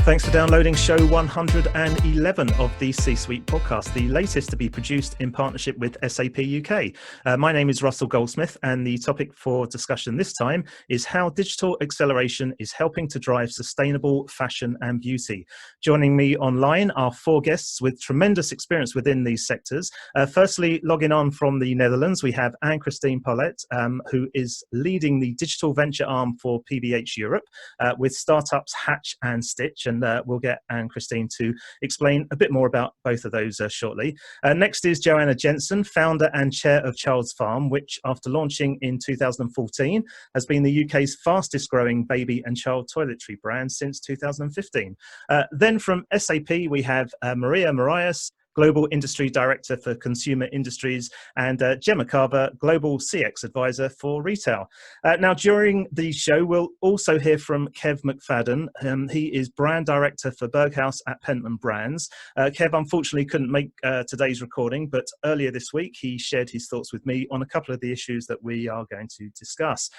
Thanks for downloading show 111 of the C-Suite podcast, the latest to be produced in partnership with SAP UK. My name is Russell Goldsmith, and the topic for discussion this time is how digital acceleration is helping to drive sustainable fashion and beauty. Joining me online are four guests with tremendous experience within these sectors. Firstly, logging on from the Netherlands, we have Anne-Christine Polet, who is leading the digital venture arm for PBH Europe with startups Hatch and Stitch. And we'll get Anne-Christine to explain a bit more about both of those shortly. Next is Joanna Jensen, founder and chair of Child's Farm, which after launching in 2014 has been the UK's fastest growing baby and child toiletry brand since 2015. Then from SAP, we have Morias, Global Industry Director for Consumer Industries, and Gemma Carver, Global CX Advisor for Retail. Now, during the show, we'll also hear from Kev McFadyen. He is Brand Director for Berghaus at Pentland Brands. Kev unfortunately couldn't make today's recording, but earlier this week, he shared his thoughts with me on a couple of the issues that we are going to discuss.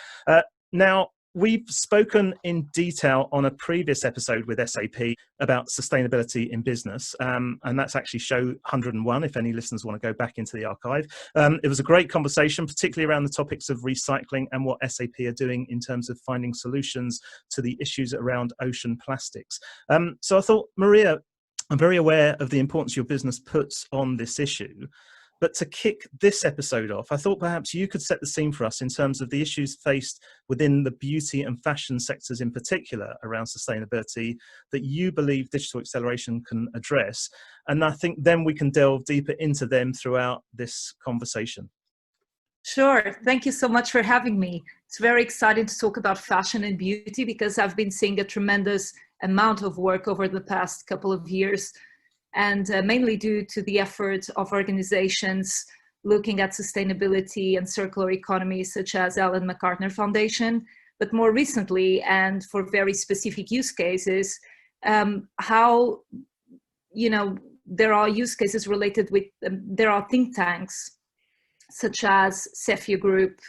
Now, we've spoken in detail on a previous episode with SAP about sustainability in business, and that's actually show 101, if any listeners want to go back into the archive. It was a great conversation, particularly around the topics of recycling and what SAP are doing in terms of finding solutions to the issues around ocean plastics. So I thought, Maria, I'm very aware of the importance your business puts on this issue. But to kick this episode off, I thought perhaps you could set the scene for us in terms of the issues faced within the beauty and fashion sectors in particular around sustainability that you believe digital acceleration can address. And I think then we can delve deeper into them throughout this conversation. Sure. Thank you so much for having me. It's very exciting to talk about fashion and beauty because I've been seeing a tremendous amount of work over the past couple of years, and mainly due to the effort of organizations looking at sustainability and circular economy, such as Ellen MacArthur Foundation, but more recently, and for very specific use cases, how, there are use cases related with, there are think tanks, such as Cephia Group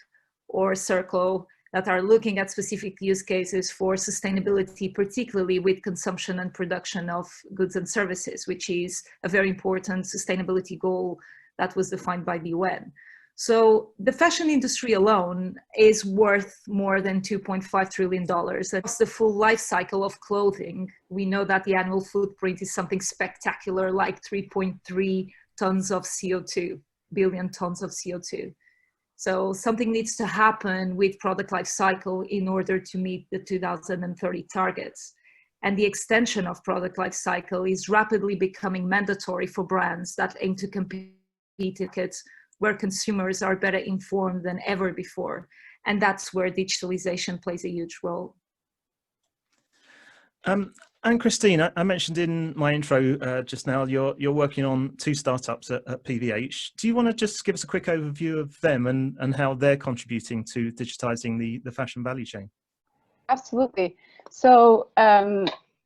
or Circle, that are looking at specific use cases for sustainability, particularly with consumption and production of goods and services, which is a very important sustainability goal that was defined by the UN. So the fashion industry alone is worth more than $2.5 trillion. That's the full life cycle of clothing. We know that the annual footprint is something spectacular, like 3.3 tons of CO2, billion tons of CO2. So something needs to happen with product life cycle in order to meet the 2030 targets. And the extension of product life cycle is rapidly becoming mandatory for brands that aim to compete in markets where consumers are better informed than ever before. And that's where digitalization plays a huge role. Anne-Christine, I mentioned in my intro just now, you're working on two startups at PVH. Do you want to just give us a quick overview of them and how they're contributing to digitizing the fashion value chain? Absolutely. So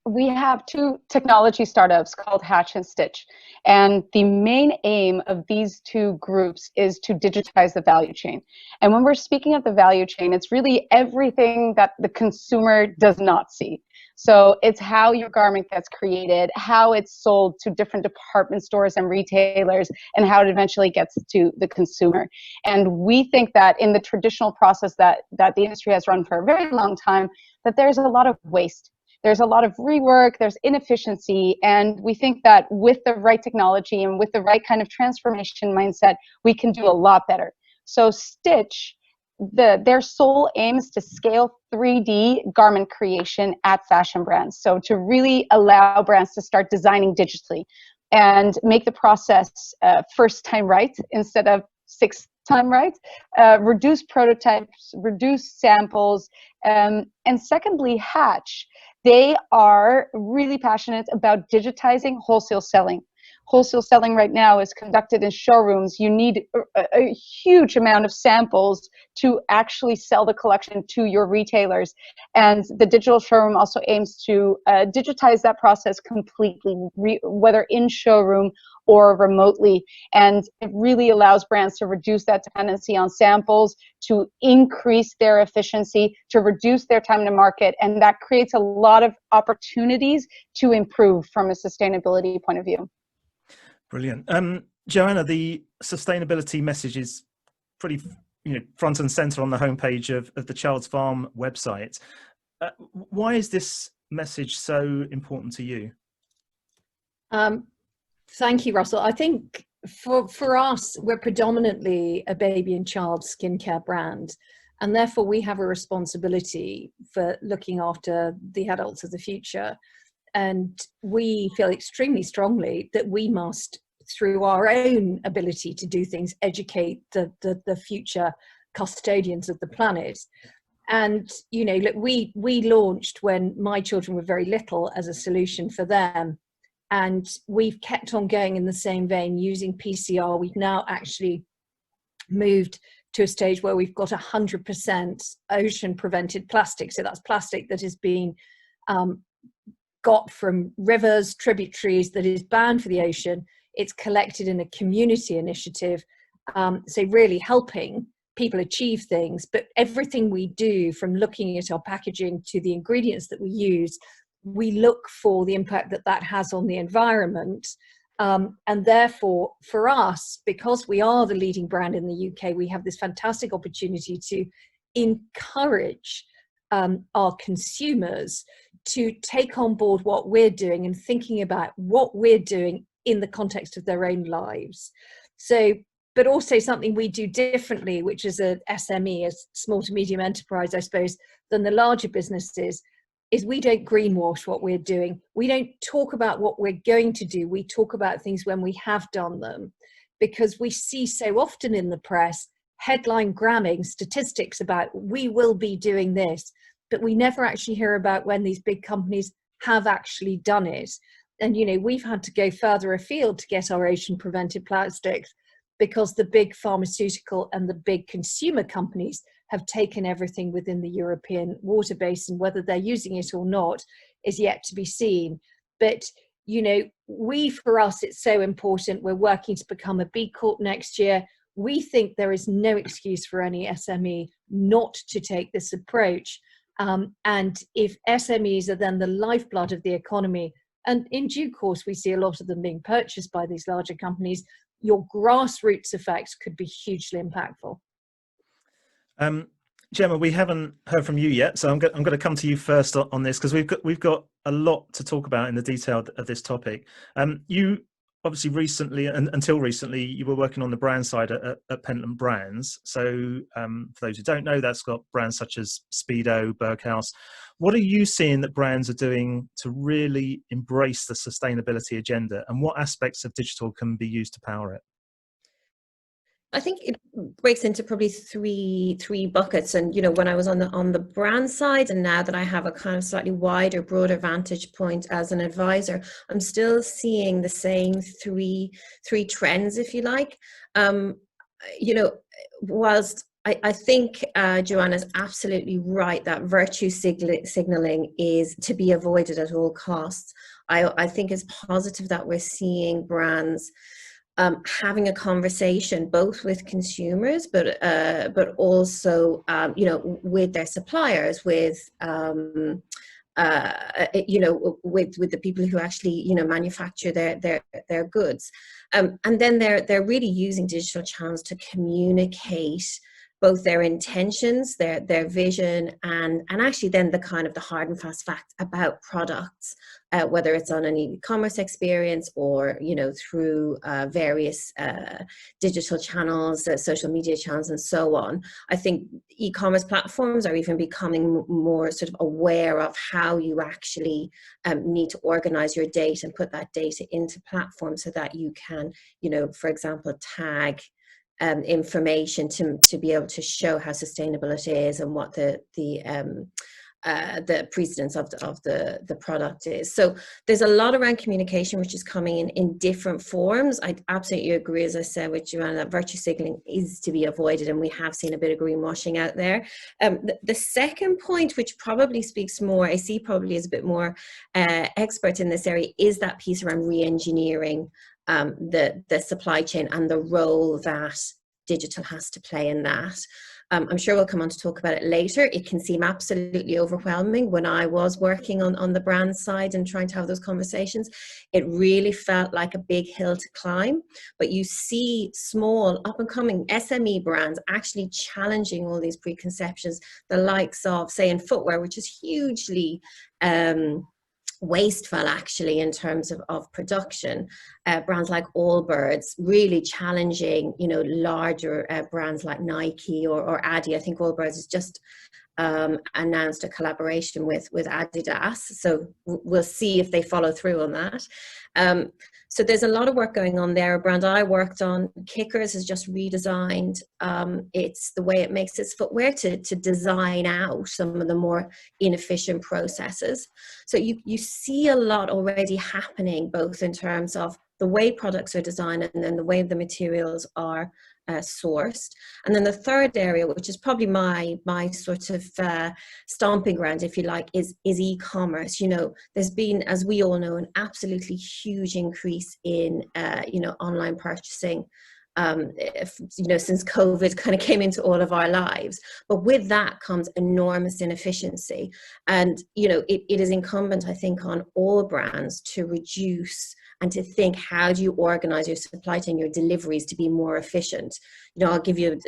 we have two technology startups called Hatch and Stitch. And the main aim of these two groups is to digitize the value chain. And when we're speaking of the value chain, it's really everything that the consumer does not see. So it's how your garment gets created, how it's sold to different department stores and retailers, and how it eventually gets to the consumer. And we think that in the traditional process that the industry has run for a very long time, that there's a lot of waste. There's a lot of rework, there's inefficiency, and we think that with the right technology and with the right kind of transformation mindset, we can do a lot better. So Stitch, their sole aim is to scale 3D garment creation at fashion brands. So to really allow brands to start designing digitally and make the process first time right instead of sixth time right, reduce prototypes, reduce samples, and secondly, Hatch, they are really passionate about digitizing wholesale selling. wholesale selling right now is conducted in showrooms, you need a huge amount of samples to actually sell the collection to your retailers. And the digital showroom also aims to digitize that process completely, whether in showroom or remotely. And it really allows brands to reduce that dependency on samples, to increase their efficiency, to reduce their time to market. And that creates a lot of opportunities to improve from a sustainability point of view. Brilliant. Joanna, the sustainability message is pretty front and center on the homepage of the Child's Farm website. Why is this message so important to you? Thank you, Russell. I think for us, we're predominantly a baby and child skincare brand, and therefore we have a responsibility for looking after the adults of the future. And we feel extremely strongly that we must, through our own ability to do things, educate the future custodians of the planet. And, look, we launched when my children were very little as a solution for them. And we've kept on going in the same vein using PCR. We've now actually moved to a stage where we've got 100% ocean prevented plastic. So that's plastic that is being got from rivers, tributaries, that is banned for the ocean. It's collected in a community initiative. So really helping people achieve things. But everything we do, from looking at our packaging to the ingredients that we use, we look for the impact that has on the environment. And therefore, for us, because we are the leading brand in the UK, we have this fantastic opportunity to encourage our consumers to take on board what we're doing and thinking about what we're doing in the context of their own lives. So, but also something we do differently, which is a SME, a small to medium enterprise, I suppose, than the larger businesses, is we don't greenwash what we're doing. We don't talk about what we're going to do. We talk about things when we have done them, because we see so often in the press headline gramming statistics about we will be doing this, but we never actually hear about when these big companies have actually done it. And, we've had to go further afield to get our ocean prevented plastics, because the big pharmaceutical and the big consumer companies have taken everything within the European water basin. Whether they're using it or not is yet to be seen. But, for us, it's so important. We're working to become a B Corp next year. We think there is no excuse for any SME not to take this approach. And if SMEs are then the lifeblood of the economy, and in due course, we see a lot of them being purchased by these larger companies, your grassroots effects could be hugely impactful. Gemma, we haven't heard from you yet, so I'm going to come to you first on this, because we've got a lot to talk about in the detail of this topic. You obviously until recently, you were working on the brand side at Pentland Brands. So for those who don't know, that's got brands such as Speedo, Berghaus. What are you seeing that brands are doing to really embrace the sustainability agenda, and what aspects of digital can be used to power it? I think it breaks into probably three buckets. And when I was on the brand side, and now that I have a kind of slightly wider, broader vantage point as an advisor, I'm still seeing the same three trends, if you like. Whilst I think Joanna's absolutely right that virtue signaling is to be avoided at all costs. I think it's positive that we're seeing brands having a conversation both with consumers, but also with their suppliers, with with the people who actually manufacture their goods, and then they're really using digital channels to communicate both their intentions, their vision, and actually then the kind of the hard and fast facts about products, whether it's on an e-commerce experience or through various digital channels, social media channels, and so on. I think e-commerce platforms are even becoming more sort of aware of how you actually need to organize your data and put that data into platforms so that you can, for example, tag information to be able to show how sustainable it is and what the the precedence of the product is. So there's a lot around communication which is coming in different forms. I absolutely agree, as I said with Joanna, that virtue signaling is to be avoided, and we have seen a bit of greenwashing out there. The second point, which probably speaks more, AC probably is a bit more expert in this area, is that piece around re-engineering the supply chain and the role that digital has to play in that. I'm sure we'll come on to talk about it later. It can seem absolutely overwhelming. When I was working on the brand side and trying to have those conversations, it really felt like a big hill to climb. But you see small, up-and-coming SME brands actually challenging all these preconceptions, the likes of, say, in footwear, which is hugely wasteful actually in terms of production. Brands like Allbirds really challenging, you know, larger brands like Nike or Adi. I think Allbirds has just announced a collaboration with Adidas, so we'll see if they follow through on that. So there's a lot of work going on there. A brand I worked on, Kickers, has just redesigned it's the way it makes its footwear to design out some of the more inefficient processes. So you see a lot already happening, both in terms of the way products are designed and then the way the materials are sourced. And then the third area, which is probably my sort of stomping ground, if you like, is e-commerce. You know, there's been, as we all know, an absolutely huge increase in you know, online purchasing, you know, since COVID kind of came into all of our lives. But with that comes enormous inefficiency. And, you know, it is incumbent, I think, on all brands to reduce and to think, how do you organize your supply chain, your deliveries to be more efficient? You know, I'll give you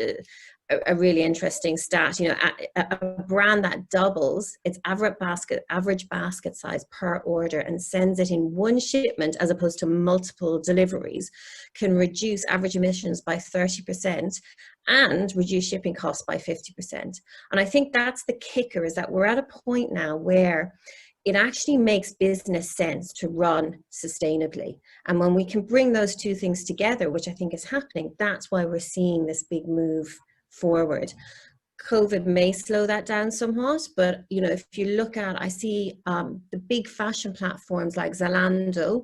a really interesting stat. You know, a brand that doubles its average basket size per order and sends it in one shipment as opposed to multiple deliveries can reduce average emissions by 30% and reduce shipping costs by 50%. And I think that's the kicker, is that we're at a point now where it actually makes business sense to run sustainably. And when we can bring those two things together, which I think is happening, that's why we're seeing this big move forward. COVID may slow that down somewhat, but you know, if you look at, I see the big fashion platforms like Zalando,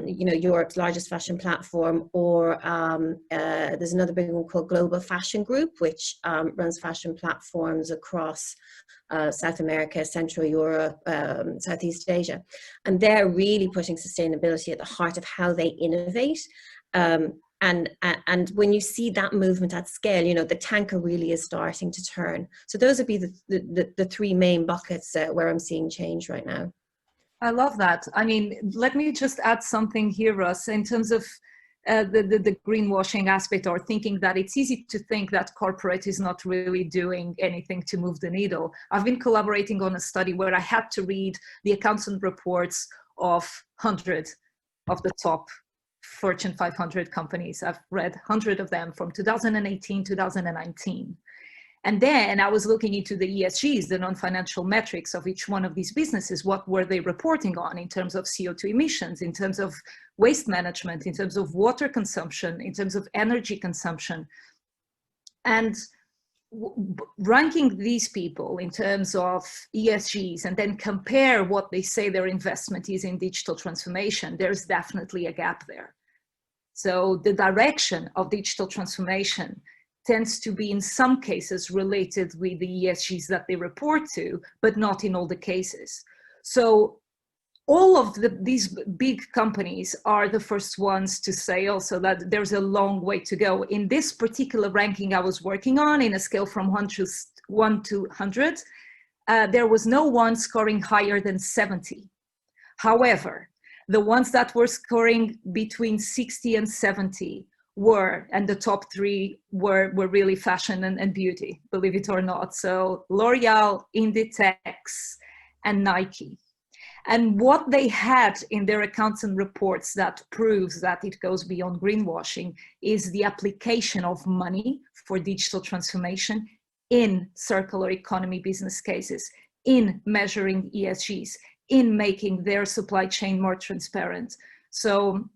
you know, Europe's largest fashion platform, or there's another big one called Global Fashion Group, which runs fashion platforms across South America, Central Europe, Southeast Asia. And they're really putting sustainability at the heart of how they innovate. And when you see that movement at scale, you know, the tanker really is starting to turn. So those would be the three main buckets where I'm seeing change right now. I love that. I mean, let me just add something here, Russ, in terms of the greenwashing aspect, or thinking that it's easy to think that corporate is not really doing anything to move the needle. I've been collaborating on a study where I had to read the accountant reports of 100 of the top Fortune 500 companies. I've read 100 of them from 2018, 2019. And then I was looking into the ESGs, the non-financial metrics of each one of these businesses. What were they reporting on in terms of CO2 emissions, in terms of waste management, in terms of water consumption, in terms of energy consumption? And ranking these people in terms of ESGs and then compare what they say their investment is in digital transformation, there's definitely a gap there. So the direction of digital transformation tends to be in some cases related with the ESGs that they report to, but not in all the cases. So all of these big companies are the first ones to say also that there's a long way to go. In this particular ranking I was working on, in a scale from 1 to 100, there was no one scoring higher than 70. However, the ones that were scoring between 60 and 70 were, and the top three were really fashion and beauty, believe it or not. So L'Oreal, Inditex, and Nike. And what they had in their accounts and reports that proves that it goes beyond greenwashing is the application of money for digital transformation in circular economy business cases, in measuring ESGs, in making their supply chain more transparent. So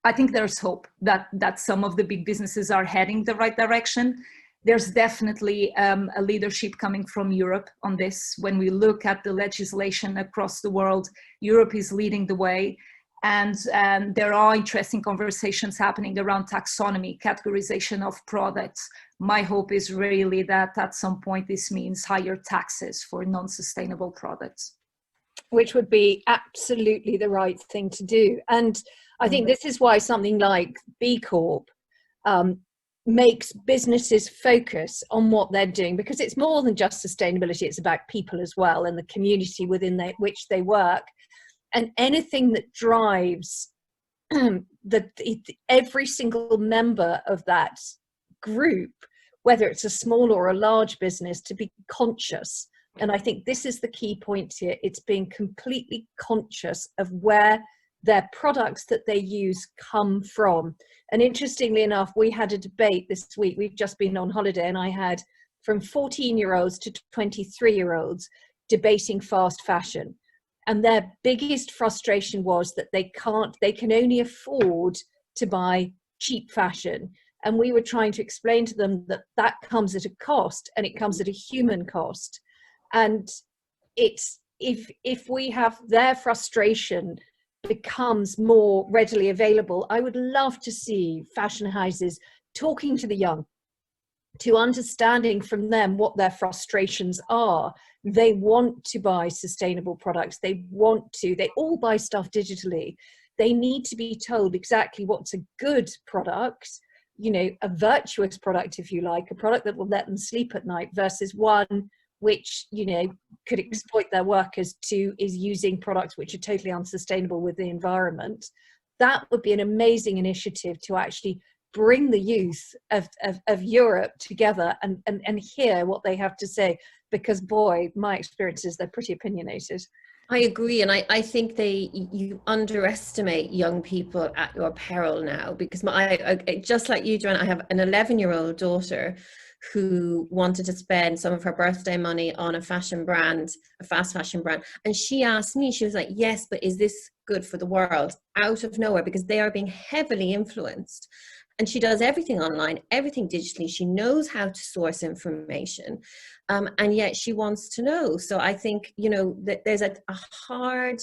I think there's hope that some of the big businesses are heading the right direction. there's definitely a leadership coming from Europe on this. When we look at the legislation across the world, Europe is leading the way. And there are interesting conversations happening around taxonomy, categorization of products. My hope is really that at some point this means higher taxes for non-sustainable products. Which would be absolutely the right thing to do. And I think this is why something like B Corp makes businesses focus on what they're doing, because it's more than just sustainability. It's about people as well, and the community within which they work. And anything that drives every single member of that group, whether it's a small or a large business, to be conscious. And I think this is the key point here. It's being completely conscious of where their products that they use come from. And interestingly enough, we had a debate this week. We've just been on holiday, and I had from 14-year-olds to 23-year-olds debating fast fashion. And their biggest frustration was that they can only afford to buy cheap fashion. And we were trying to explain to them that that comes at a cost, and it comes at a human cost. And it's, if we have their frustration becomes more readily available, I would love to see fashion houses talking to the young, to understanding from them what their frustrations are. They want to buy sustainable products. They all buy stuff digitally. They need to be told exactly what's a good product, a virtuous product, if you like, a product that will let them sleep at night, versus one which, could exploit their workers is using products which are totally unsustainable with the environment. That would be an amazing initiative to actually bring the youth of Europe together and hear what they have to say, because boy, my experience is they're pretty opinionated. I agree, and I think you underestimate young people at your peril now, because I just like you, Joanna, I have an 11-year-old daughter who wanted to spend some of her birthday money on a fashion brand, a fast fashion brand, and she asked me, she was like, yes, but is this good for the world? Out of nowhere, because they are being heavily influenced. And she does everything online, everything digitally. She knows how to source information, and yet she wants to know. So I think, that there's a hard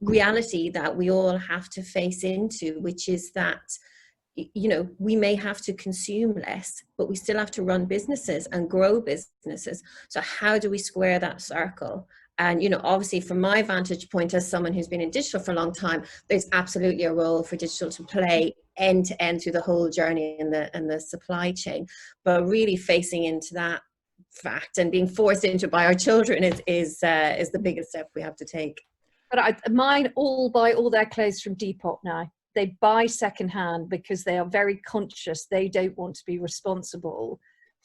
reality that we all have to face into, which is that, we may have to consume less, but we still have to run businesses and grow businesses. So how do we square that circle? And, obviously from my vantage point as someone who's been in digital for a long time, there's absolutely a role for digital to play end to end through the whole journey in the supply chain. But really facing into that fact and being forced into it by our children is the biggest step we have to take. But mine all buy all their clothes from Depop now. They buy secondhand because they are very conscious. They don't want to be responsible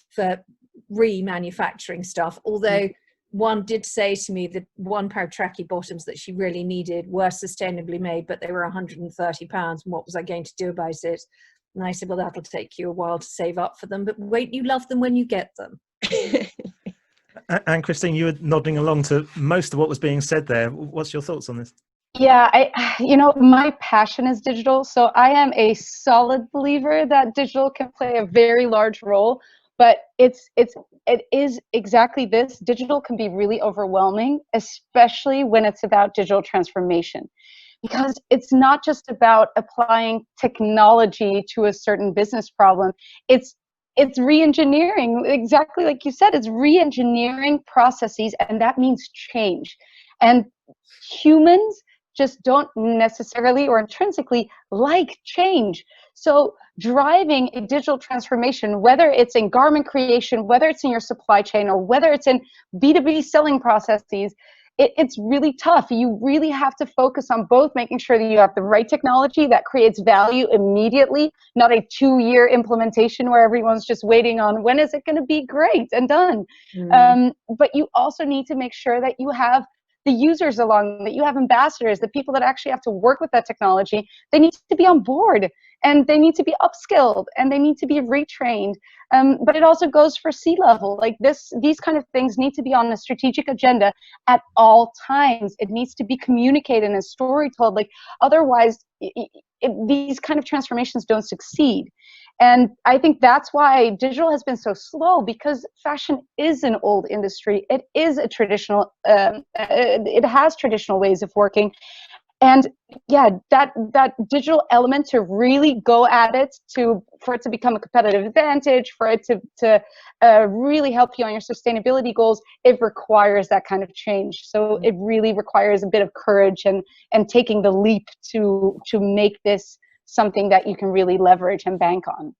for remanufacturing stuff. Although one did say to me that one pair of tracky bottoms that she really needed were sustainably made, but they were £130. And what was I going to do about it? And I said, well, that'll take you a while to save up for them, but wait, you love them when you get them. And Christine, you were nodding along to most of what was being said there. What's your thoughts on this? Yeah, my passion is digital, so I am a solid believer that digital can play a very large role, but it is exactly this. Digital can be really overwhelming, especially when it's about digital transformation, because it's not just about applying technology to a certain business problem. It's re-engineering, exactly like you said, it's re-engineering processes, and that means change. And humans just don't necessarily or intrinsically like change. So driving a digital transformation, whether it's in garment creation, whether it's in your supply chain, or whether it's in B2B selling processes, it's really tough. You really have to focus on both making sure that you have the right technology that creates value immediately, not a 2-year implementation where everyone's just waiting on when is it going to be great and done. But you also need to make sure that you have the users along, that you have ambassadors, the people that actually have to work with that technology. They need to be on board, and they need to be upskilled, and they need to be retrained. But it also goes for C-level. Like these kind of things need to be on the strategic agenda at all times. It needs to be communicated and a story told. Like otherwise, these kind of transformations don't succeed. And I think that's why digital has been so slow, because fashion is an old industry. It is a traditional, it has traditional ways of working. And yeah, that digital element to really go at it, for it to become a competitive advantage, for it to really help you on your sustainability goals, it requires that kind of change. So it really requires a bit of courage and taking the leap to make this something that you can really leverage and bank on.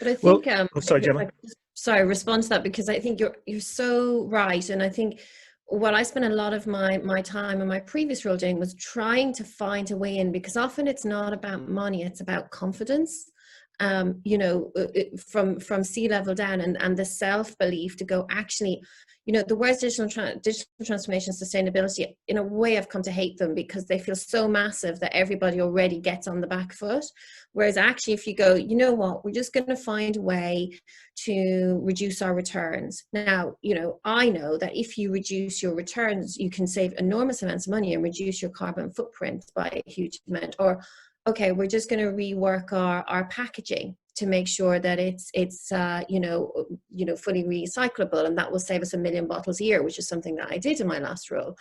But I think, sorry, Gemma. Sorry, respond to that, because I think you're so right. And I think what I spent a lot of my time in my previous role doing was trying to find a way in, because often it's not about money, it's about confidence. You know, from C-level down, and the self-belief to go, actually, you know, the words digital transformation, sustainability, in a way I've come to hate them, because they feel so massive that everybody already gets on the back foot. Whereas actually, if you go, you know what, we're just going to find a way to reduce our returns. Now, you know, I know that if you reduce your returns, you can save enormous amounts of money and reduce your carbon footprint by a huge amount. Or, okay, we're just going to rework our packaging to make sure that it's you know, fully recyclable, and that will save us 1 million bottles a year, which is something that I did in my last role.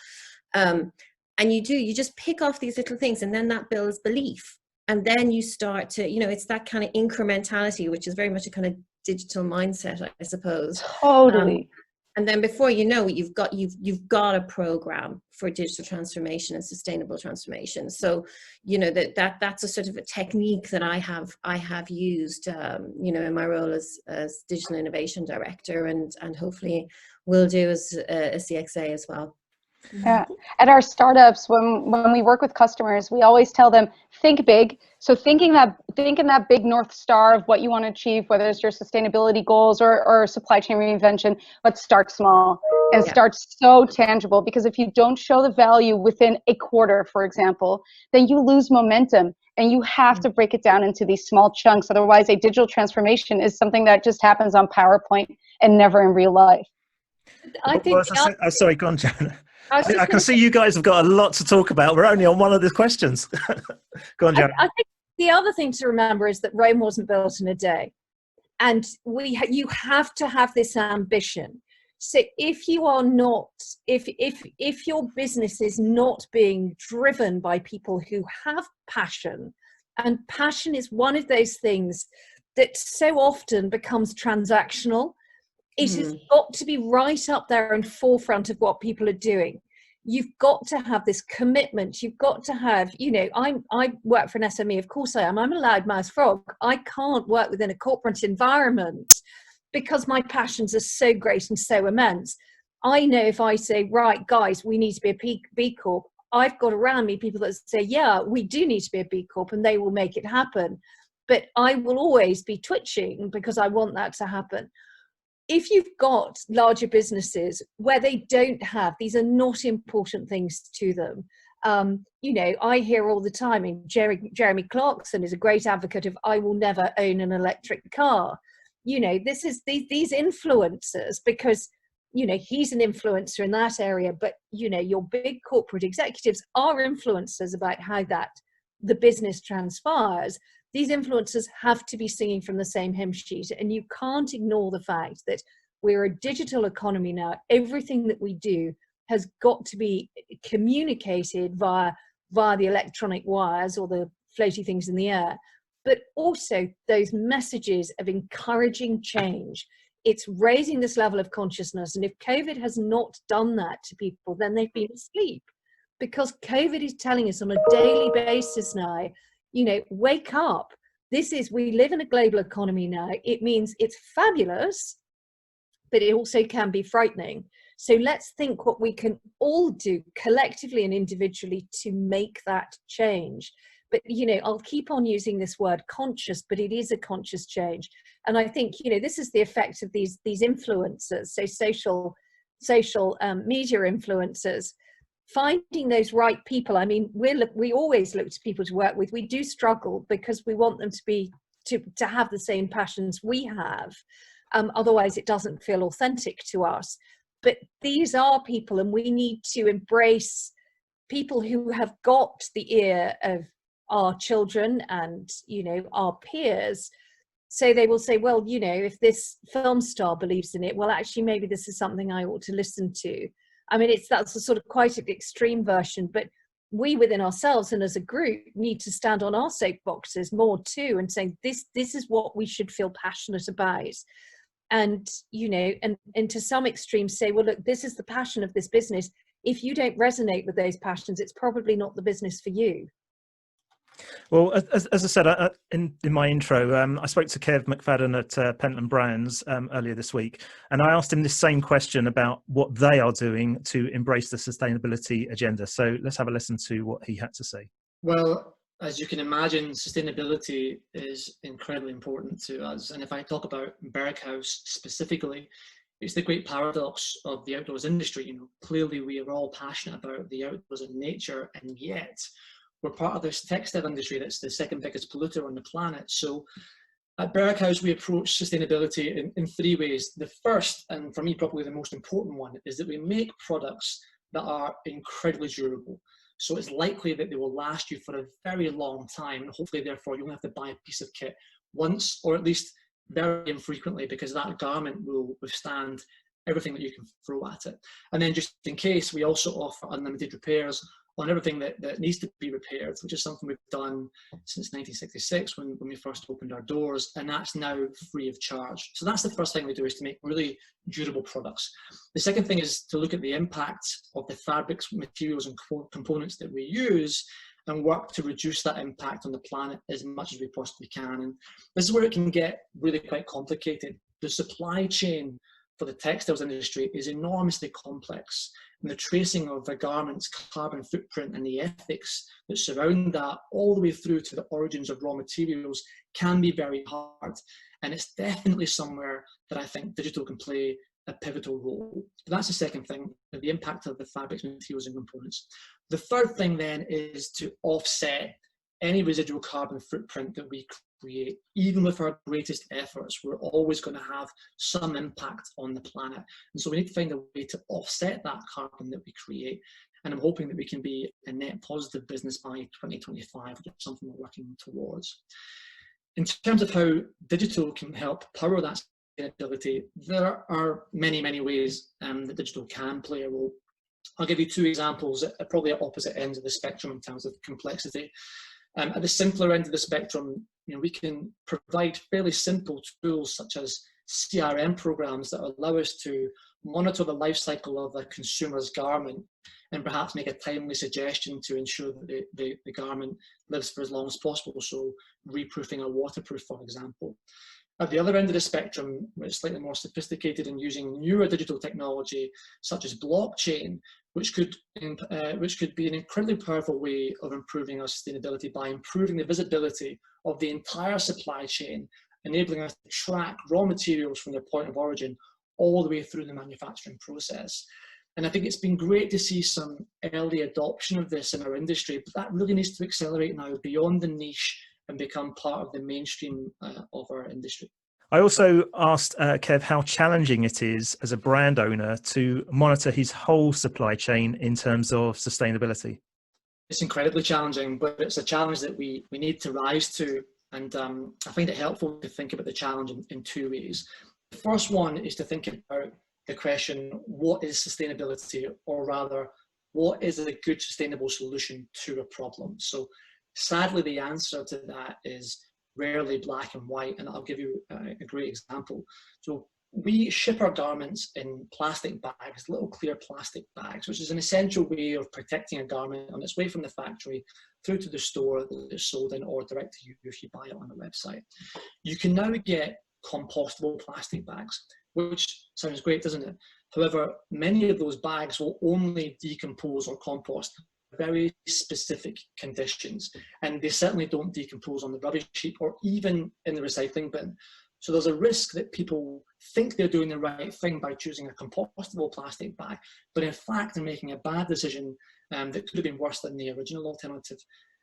And you just pick off these little things, and then that builds belief, and then you start to, you know, it's that kind of incrementality, which is very much a kind of digital mindset, I suppose. Totally. And then before you know it, you've got a program for digital transformation and sustainable transformation. So, you know, that's a sort of a technique that I have used, you know, in my role as digital innovation director, and hopefully will do as a CXA as well. Yeah. At our startups, when we work with customers, we always tell them, think big. So thinking that big North Star of what you want to achieve, whether it's your sustainability goals or supply chain reinvention, but start small and start so tangible. Because if you don't show the value within a quarter, for example, then you lose momentum, and you have to break it down into these small chunks. Otherwise, a digital transformation is something that just happens on PowerPoint and never in real life. I think. Sorry, go on, Joanna. I can see you guys have got a lot to talk about. We're only on one of the questions. Go on, Joanna. I think the other thing to remember is that Rome wasn't built in a day, and you have to have this ambition. So if you are not, if your business is not being driven by people who have passion, and passion is one of those things that so often becomes transactional. It has got to be right up there in forefront of what people are doing. You've got to have this commitment. You've got to have, you know, I work for an SME, of course I am. I'm a loudmouth frog. I can't work within a corporate environment because my passions are so great and so immense. I know if I say, right, guys, we need to be a B Corp, I've got around me people that say, yeah, we do need to be a B Corp, and they will make it happen. But I will always be twitching because I want that to happen. If you've got larger businesses where they don't have, these are not important things to them. You know, I hear all the time, and Jeremy Clarkson is a great advocate of, I will never own an electric car. You know, this is these influencers, because, you know, he's an influencer in that area, but, you know, your big corporate executives are influencers about how the business transpires. These influencers have to be singing from the same hymn sheet, and you can't ignore the fact that we're a digital economy now. Everything that we do has got to be communicated via the electronic wires or the floaty things in the air, but also those messages of encouraging change. It's raising this level of consciousness, and if COVID has not done that to people, then they've been asleep, because COVID is telling us on a daily basis now, you know, wake up. We live in a global economy now. It means it's fabulous, but it also can be frightening. So let's think what we can all do collectively and individually to make that change. But, you know, I'll keep on using this word conscious, but it is a conscious change. And I think, you know, this is the effect of these influencers, so social media influencers. Finding those right people. I mean, we always look to people to work with. We do struggle because we want them to have the same passions we have. Otherwise, it doesn't feel authentic to us. But these are people, and we need to embrace people who have got the ear of our children and, you know, our peers, So they will say, well, you know, if this film star believes in it, well, actually, maybe this is something I ought to listen to. I mean, that's a sort of quite an extreme version, but we within ourselves and as a group need to stand on our soapboxes more too and saying this is what we should feel passionate about. And, you know, and to some extremes say, well, look, this is the passion of this business. If you don't resonate with those passions, it's probably not the business for you. Well, as I said in my intro, I spoke to Kev McFadyen at Pentland Brands earlier this week, and I asked him this same question about what they are doing to embrace the sustainability agenda. So let's have a listen to what he had to say. Well, as you can imagine, sustainability is incredibly important to us. And if I talk about Berghaus specifically, it's the great paradox of the outdoors industry. You know, clearly we are all passionate about the outdoors and nature, and yet we're part of this textile industry that's the second biggest polluter on the planet. So at Berghaus, we approach sustainability in three ways. The first, and for me probably the most important one, is that we make products that are incredibly durable. So it's likely that they will last you for a very long time, and hopefully therefore you won't have to buy a piece of kit once, or at least very infrequently, because that garment will withstand everything that you can throw at it. And then just in case, we also offer unlimited repairs on everything that needs to be repaired, which is something we've done since 1966 when we first opened our doors, and that's now free of charge. So that's the first thing we do, is to make really durable products. The second thing is to look at the impact of the fabrics, materials and components that we use, and work to reduce that impact on the planet as much as we possibly can. And this is where it can get really quite complicated. The supply chain for the textiles industry is enormously complex, and the tracing of the garment's carbon footprint and the ethics that surround that all the way through to the origins of raw materials can be very hard. And it's definitely somewhere that I think digital can play a pivotal role. But that's the second thing, the impact of the fabrics, materials and components. The third thing then is to offset any residual carbon footprint that we create. Even with our greatest efforts, we're always going to have some impact on the planet. And so we need to find a way to offset that carbon that we create. And I'm hoping that we can be a net positive business by 2025, which is something we're working towards. In terms of how digital can help power that sustainability, there are many, many ways that digital can play a role. I'll give you two examples, probably at opposite ends of the spectrum in terms of complexity. At the simpler end of the spectrum, you know, we can provide fairly simple tools such as CRM programs that allow us to monitor the life cycle of a consumer's garment and perhaps make a timely suggestion to ensure that the garment lives for as long as possible, so reproofing or waterproof, for example. At the other end of the spectrum, it's slightly more sophisticated in using newer digital technology such as blockchain, which could be an incredibly powerful way of improving our sustainability by improving the visibility of the entire supply chain, enabling us to track raw materials from their point of origin all the way through the manufacturing process. And I think it's been great to see some early adoption of this in our industry, but that really needs to accelerate now beyond the niche and become part of the mainstream of our industry. I also asked Kev how challenging it is as a brand owner to monitor his whole supply chain in terms of sustainability. It's incredibly challenging, but it's a challenge that we need to rise to. And I find it helpful to think about the challenge in two ways. The first one is to think about the question, what is sustainability, or rather, what is a good sustainable solution to a problem? So sadly, the answer to that is rarely black and white, and I'll give you a great example. So we ship our garments in plastic bags, little clear plastic bags, which is an essential way of protecting a garment on its way from the factory through to the store that it's sold in, or direct to you if you buy it on the website. You can now get compostable plastic bags, which sounds great, doesn't it? However, many of those bags will only decompose or compost very specific conditions, and they certainly don't decompose on the rubbish heap or even in the recycling bin. So there's a risk that people think they're doing the right thing by choosing a compostable plastic bag, but in fact they're making a bad decision that could have been worse than the original alternative.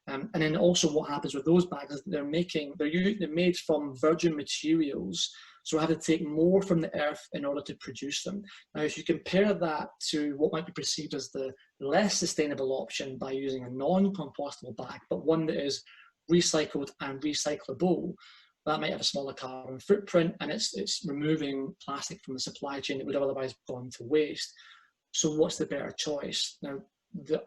And then also what happens with those bags is they're made from virgin materials, so we have to take more from the earth in order to produce them. Now, if you compare that to what might be perceived as the less sustainable option by using a non-compostable bag, but one that is recycled and recyclable, that might have a smaller carbon footprint, and it's removing plastic from the supply chain that would have otherwise gone to waste. So what's the better choice? Now,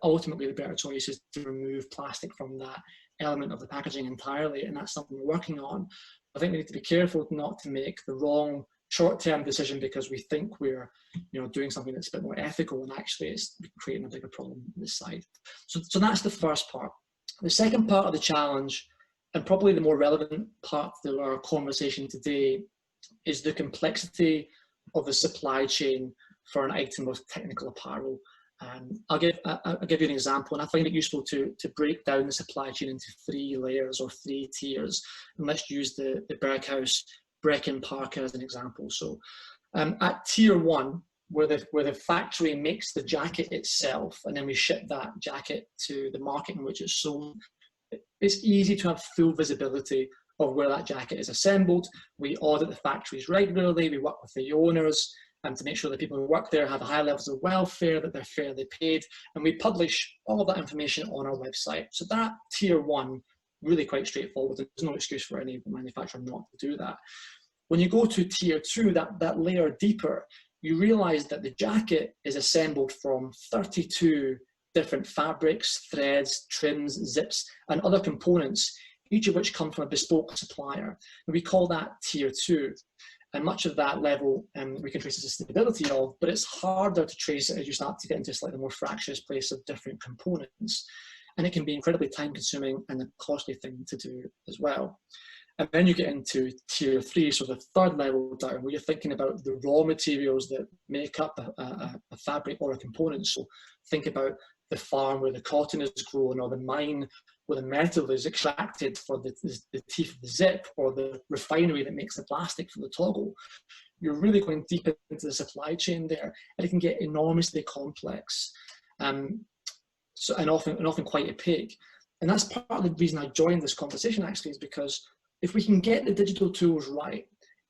ultimately the better choice is to remove plastic from that element of the packaging entirely, and that's something we're working on. I think we need to be careful not to make the wrong short-term decision because we think we're doing something that's a bit more ethical, and actually it's creating a bigger problem on this side. So that's the first part. The second part of the challenge, and probably the more relevant part to our conversation today, is the complexity of the supply chain for an item of technical apparel. I'll give you an example, and I find it useful to break down the supply chain into 3 layers or 3 tiers. And let's use the Berghaus Brecken parka as an example. So at tier 1, where the factory makes the jacket itself, and then we ship that jacket to the market in which it's sold, it's easy to have full visibility of where that jacket is assembled. We audit the factories regularly, we work with the owners to make sure that people who work there have high levels of welfare, that they're fairly paid, and we publish all of that information on our website. So that tier 1, really quite straightforward. There's no excuse for any manufacturer not to do that. When you go to tier 2, that layer deeper, you realize that the jacket is assembled from 32 different fabrics, threads, trims, zips, and other components, each of which come from a bespoke supplier. And we call that tier 2. And much of that level we can trace the sustainability of, but it's harder to trace it as you start to get into a slightly more fractious place of different components. And it can be incredibly time consuming and a costly thing to do as well. And then you get into tier 3, so the third level down, where you're thinking about the raw materials that make up a fabric or a component. So think about the farm where the cotton is grown, or the mine where the metal is extracted for the teeth of the zip, or the refinery that makes the plastic for the toggle. You're really going deep into the supply chain there, and it can get enormously complex, and often quite opaque. And that's part of the reason I joined this conversation, actually, is because if we can get the digital tools right,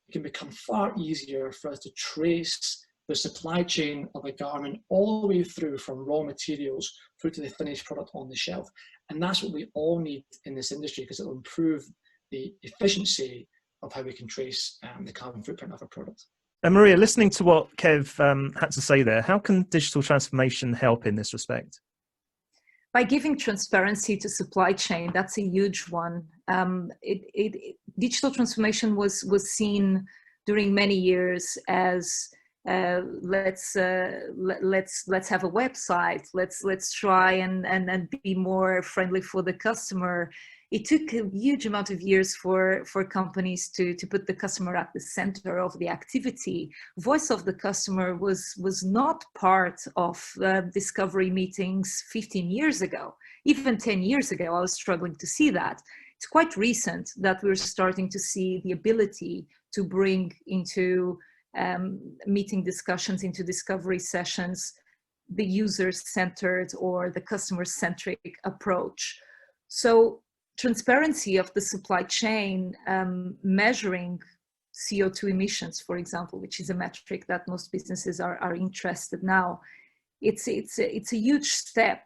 it can become far easier for us to trace the supply chain of a garment all the way through, from raw materials through to the finished product on the shelf. And that's what we all need in this industry, because it will improve the efficiency of how we can trace the carbon footprint of a product. And Maria, listening to what Kev had to say there, how can digital transformation help in this respect? By giving transparency to supply chain, that's a huge one. Digital transformation was seen during many years as let's have a website, let's try and be more friendly for the customer. It took a huge amount of years for companies to put the customer at the center of the activity. Voice of the customer was not part of discovery meetings 15 years ago. Even 10 years ago, I was struggling to see that. It's quite recent that we're starting to see the ability to bring into meeting discussions, into discovery sessions, the user-centered or the customer-centric approach. So transparency of the supply chain, measuring CO2 emissions, for example, which is a metric that most businesses are interested now. It's a huge step.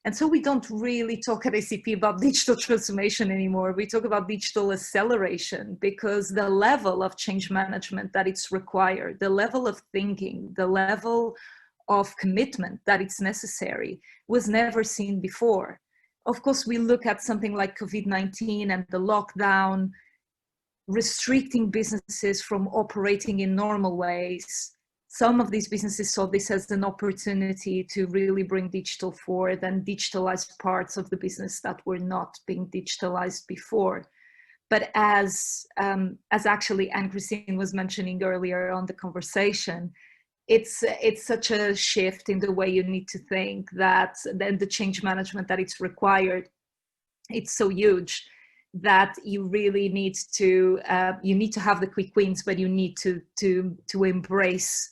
And so we don't really talk at SAP about digital transformation anymore. We talk about digital acceleration, because the level of change management that it's required, the level of thinking, the level of commitment that it's necessary was never seen before. Of course, we look at something like COVID-19 and the lockdown, restricting businesses from operating in normal ways. Some of these businesses saw this as an opportunity to really bring digital forward and digitalize parts of the business that were not being digitalized before. But as actually Anne-Christine was mentioning earlier on the conversation, it's such a shift in the way you need to think, that then the change management that it's required, it's so huge that you really need to have the quick wins, but you need to embrace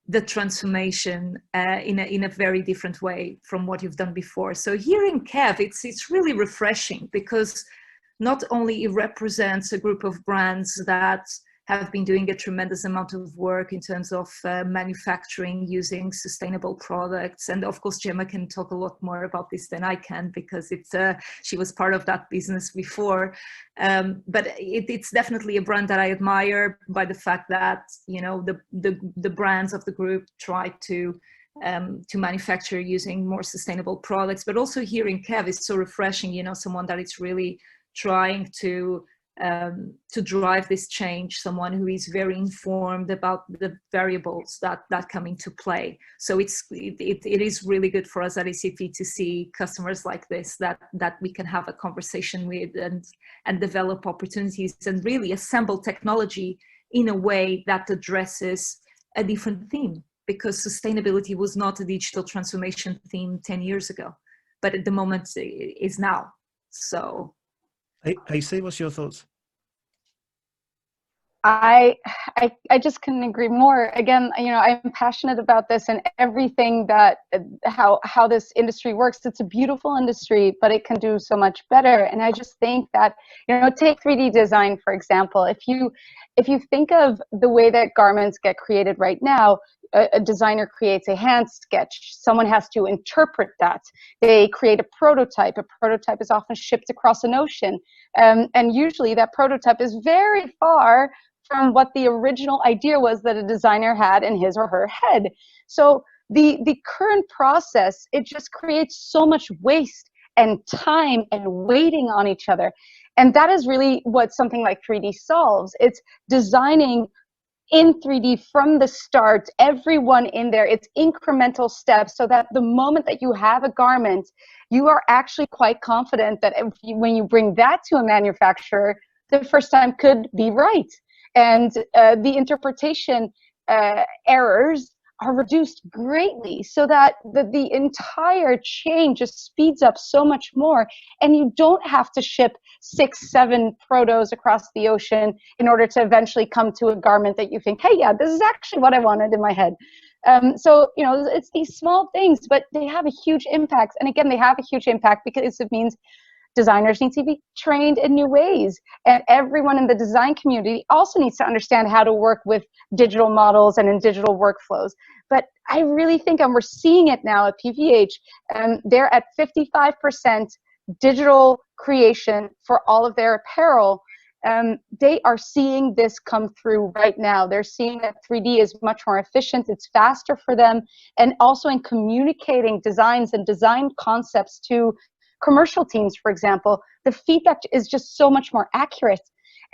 the transformation in a very different way from what you've done before. So hearing Kev, it's really refreshing, because not only it represents a group of brands that have been doing a tremendous amount of work in terms of manufacturing using sustainable products. And of course, Gemma can talk a lot more about this than I can, because she was part of that business before. But it's definitely a brand that I admire by the fact that, you know, the brands of the group try to manufacture using more sustainable products. But also hearing Kev is so refreshing, you know, someone that is really trying to drive this change, someone who is very informed about the variables that come into play. So it is really good for us at SAP to see customers like this that we can have a conversation with and develop opportunities and really assemble technology in a way that addresses a different theme, because sustainability was not a digital transformation theme 10 years ago, but at the moment it is now. So AC, what's your thoughts? I just couldn't agree more. Again, you know, I'm passionate about this and everything that how this industry works. It's a beautiful industry, but it can do so much better. And I just think that, you know, take 3D design, for example. If you think of the way that garments get created right now, a designer creates a hand sketch. Someone has to interpret that. They create a prototype. A prototype is often shipped across an ocean. And usually that prototype is very far from what the original idea was that a designer had in his or her head. So the current process, it just creates so much waste and time and waiting on each other. And that is really what something like 3D solves. It's designing in 3D from the start, everyone in there, it's incremental steps, so that the moment that you have a garment, you are actually quite confident that when you bring that to a manufacturer, the first time could be right. And the interpretation errors are reduced greatly, so that the entire chain just speeds up so much more, and you don't have to ship 6-7 protos across the ocean in order to eventually come to a garment that you think, hey, yeah, this is actually what I wanted in my head. So, you know, it's these small things, but they have a huge impact. And again, they have a huge impact because it means designers need to be trained in new ways. And everyone in the design community also needs to understand how to work with digital models and in digital workflows. But I really think, and we're seeing it now at PVH, they're at 55% digital creation for all of their apparel. They are seeing this come through right now. They're seeing that 3D is much more efficient, it's faster for them, and also in communicating designs and design concepts to commercial teams, for example, the feedback is just so much more accurate.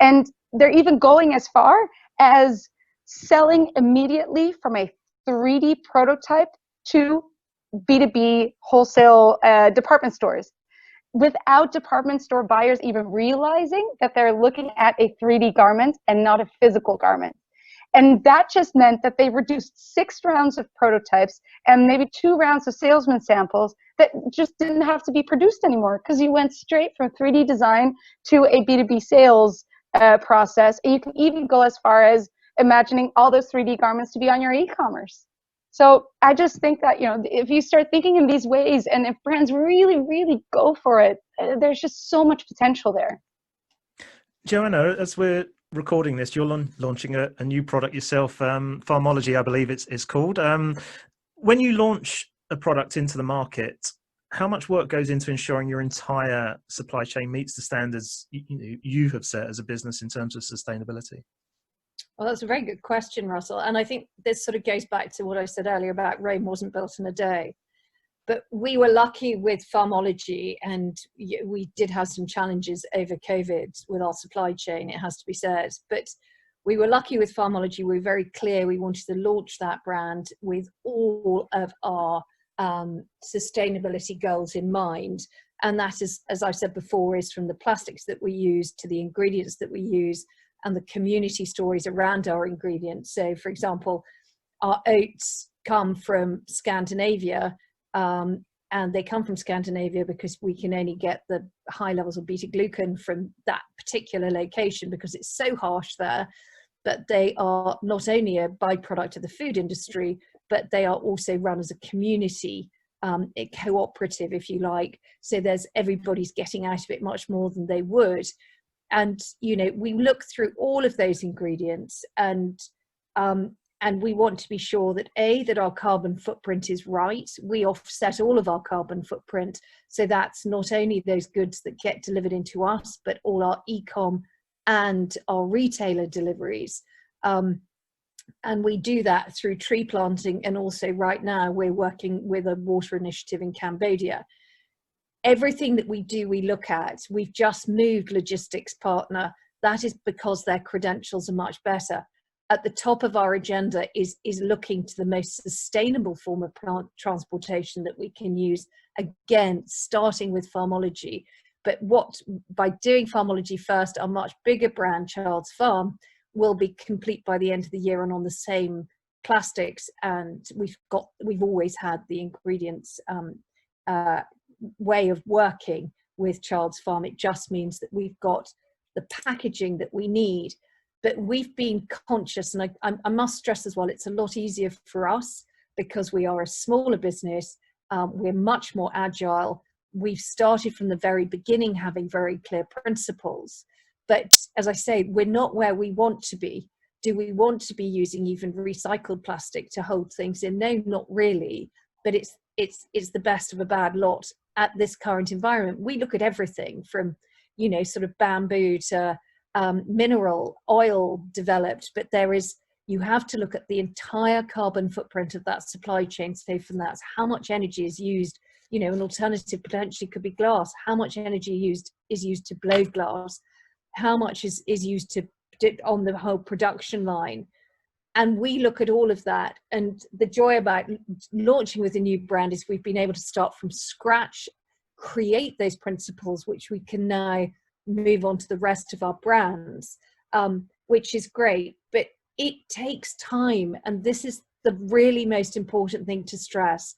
And they're even going as far as selling immediately from a 3D prototype to B2B wholesale department stores, without department store buyers even realizing that they're looking at a 3D garment and not a physical garment. And that just meant that they reduced 6 rounds of prototypes and maybe 2 rounds of salesman samples that just didn't have to be produced anymore, because you went straight from 3D design to a B2B sales process. And you can even go as far as imagining all those 3D garments to be on your e-commerce. So I just think that, you know, if you start thinking in these ways, and if brands really, really go for it, there's just so much potential there. Joanna, as we're recording this, you're launching a new product yourself, Farmology, I believe it's called. When you launch a product into the market, how much work goes into ensuring your entire supply chain meets the standards you have set as a business in terms of sustainability? Well, that's a very good question, Russell. And I think this sort of goes back to what I said earlier about Rome wasn't built in a day. But we were lucky with Farmology, and we did have some challenges over COVID with our supply chain, it has to be said. But we were lucky with Farmology. We were very clear we wanted to launch that brand with all of our sustainability goals in mind. And that is, as I've said before, is from the plastics that we use to the ingredients that we use and the community stories around our ingredients. So, for example, our oats come from Scandinavia, and they come from Scandinavia because we can only get the high levels of beta-glucan from that particular location because it's so harsh there. But they are not only a byproduct of the food industry, but they are also run as a community, a cooperative, if you like. So everybody's getting out of it much more than they would. And, you know, we look through all of those ingredients, and we want to be sure that that our carbon footprint is right. We offset all of our carbon footprint. So that's not only those goods that get delivered into us, but all our e-com and our retailer deliveries. And we do that through tree planting. And also right now we're working with a water initiative in Cambodia. Everything that we do, we look at. We've just moved logistics partner. That is because their credentials are much better. At the top of our agenda is looking to the most sustainable form of transportation that we can use, again, starting with Farmology. But by doing Farmology first, our much bigger brand, Child's Farm, will be complete by the end of the year and on the same plastics. And we've always had the ingredients way of working with Child's Farm. It just means that we've got the packaging that we need. But we've been conscious, and I must stress as well, it's a lot easier for us because we are a smaller business. We're much more agile. We've started from the very beginning having very clear principles. But as I say, we're not where we want to be. Do we want to be using even recycled plastic to hold things in? No, not really. But it's the best of a bad lot at this current environment. We look at everything from, you know, sort of bamboo to mineral oil developed, but you have to look at the entire carbon footprint of that supply chain. So from that, how much energy is used, you know, an alternative potentially could be glass. How much energy is used to blow glass? How much is used on the whole production line? And we look at all of that. And the joy about launching with a new brand is we've been able to start from scratch, create those principles, which we can now move on to the rest of our brands, which is great. But it takes time. And this is the really most important thing to stress.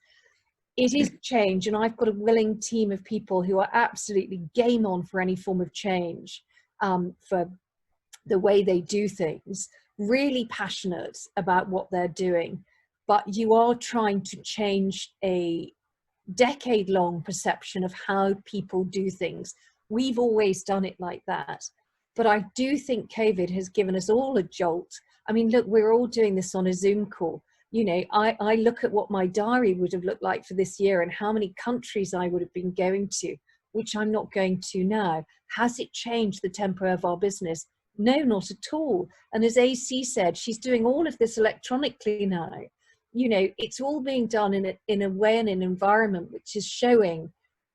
It is change. And I've got a willing team of people who are absolutely game on for any form of change, for the way they do things, really passionate about what they're doing. But you are trying to change a decade-long perception of how people do things. We've always done it like that. But I do think COVID has given us all a jolt. I mean, look, we're all doing this on a Zoom call. You know, I look at what my diary would have looked like for this year and how many countries I would have been going to, which I'm not going to now. Has it changed the tempo of our business? No, not at all. And as AC said, she's doing all of this electronically now. You know, it's all being done in a way and an environment which is showing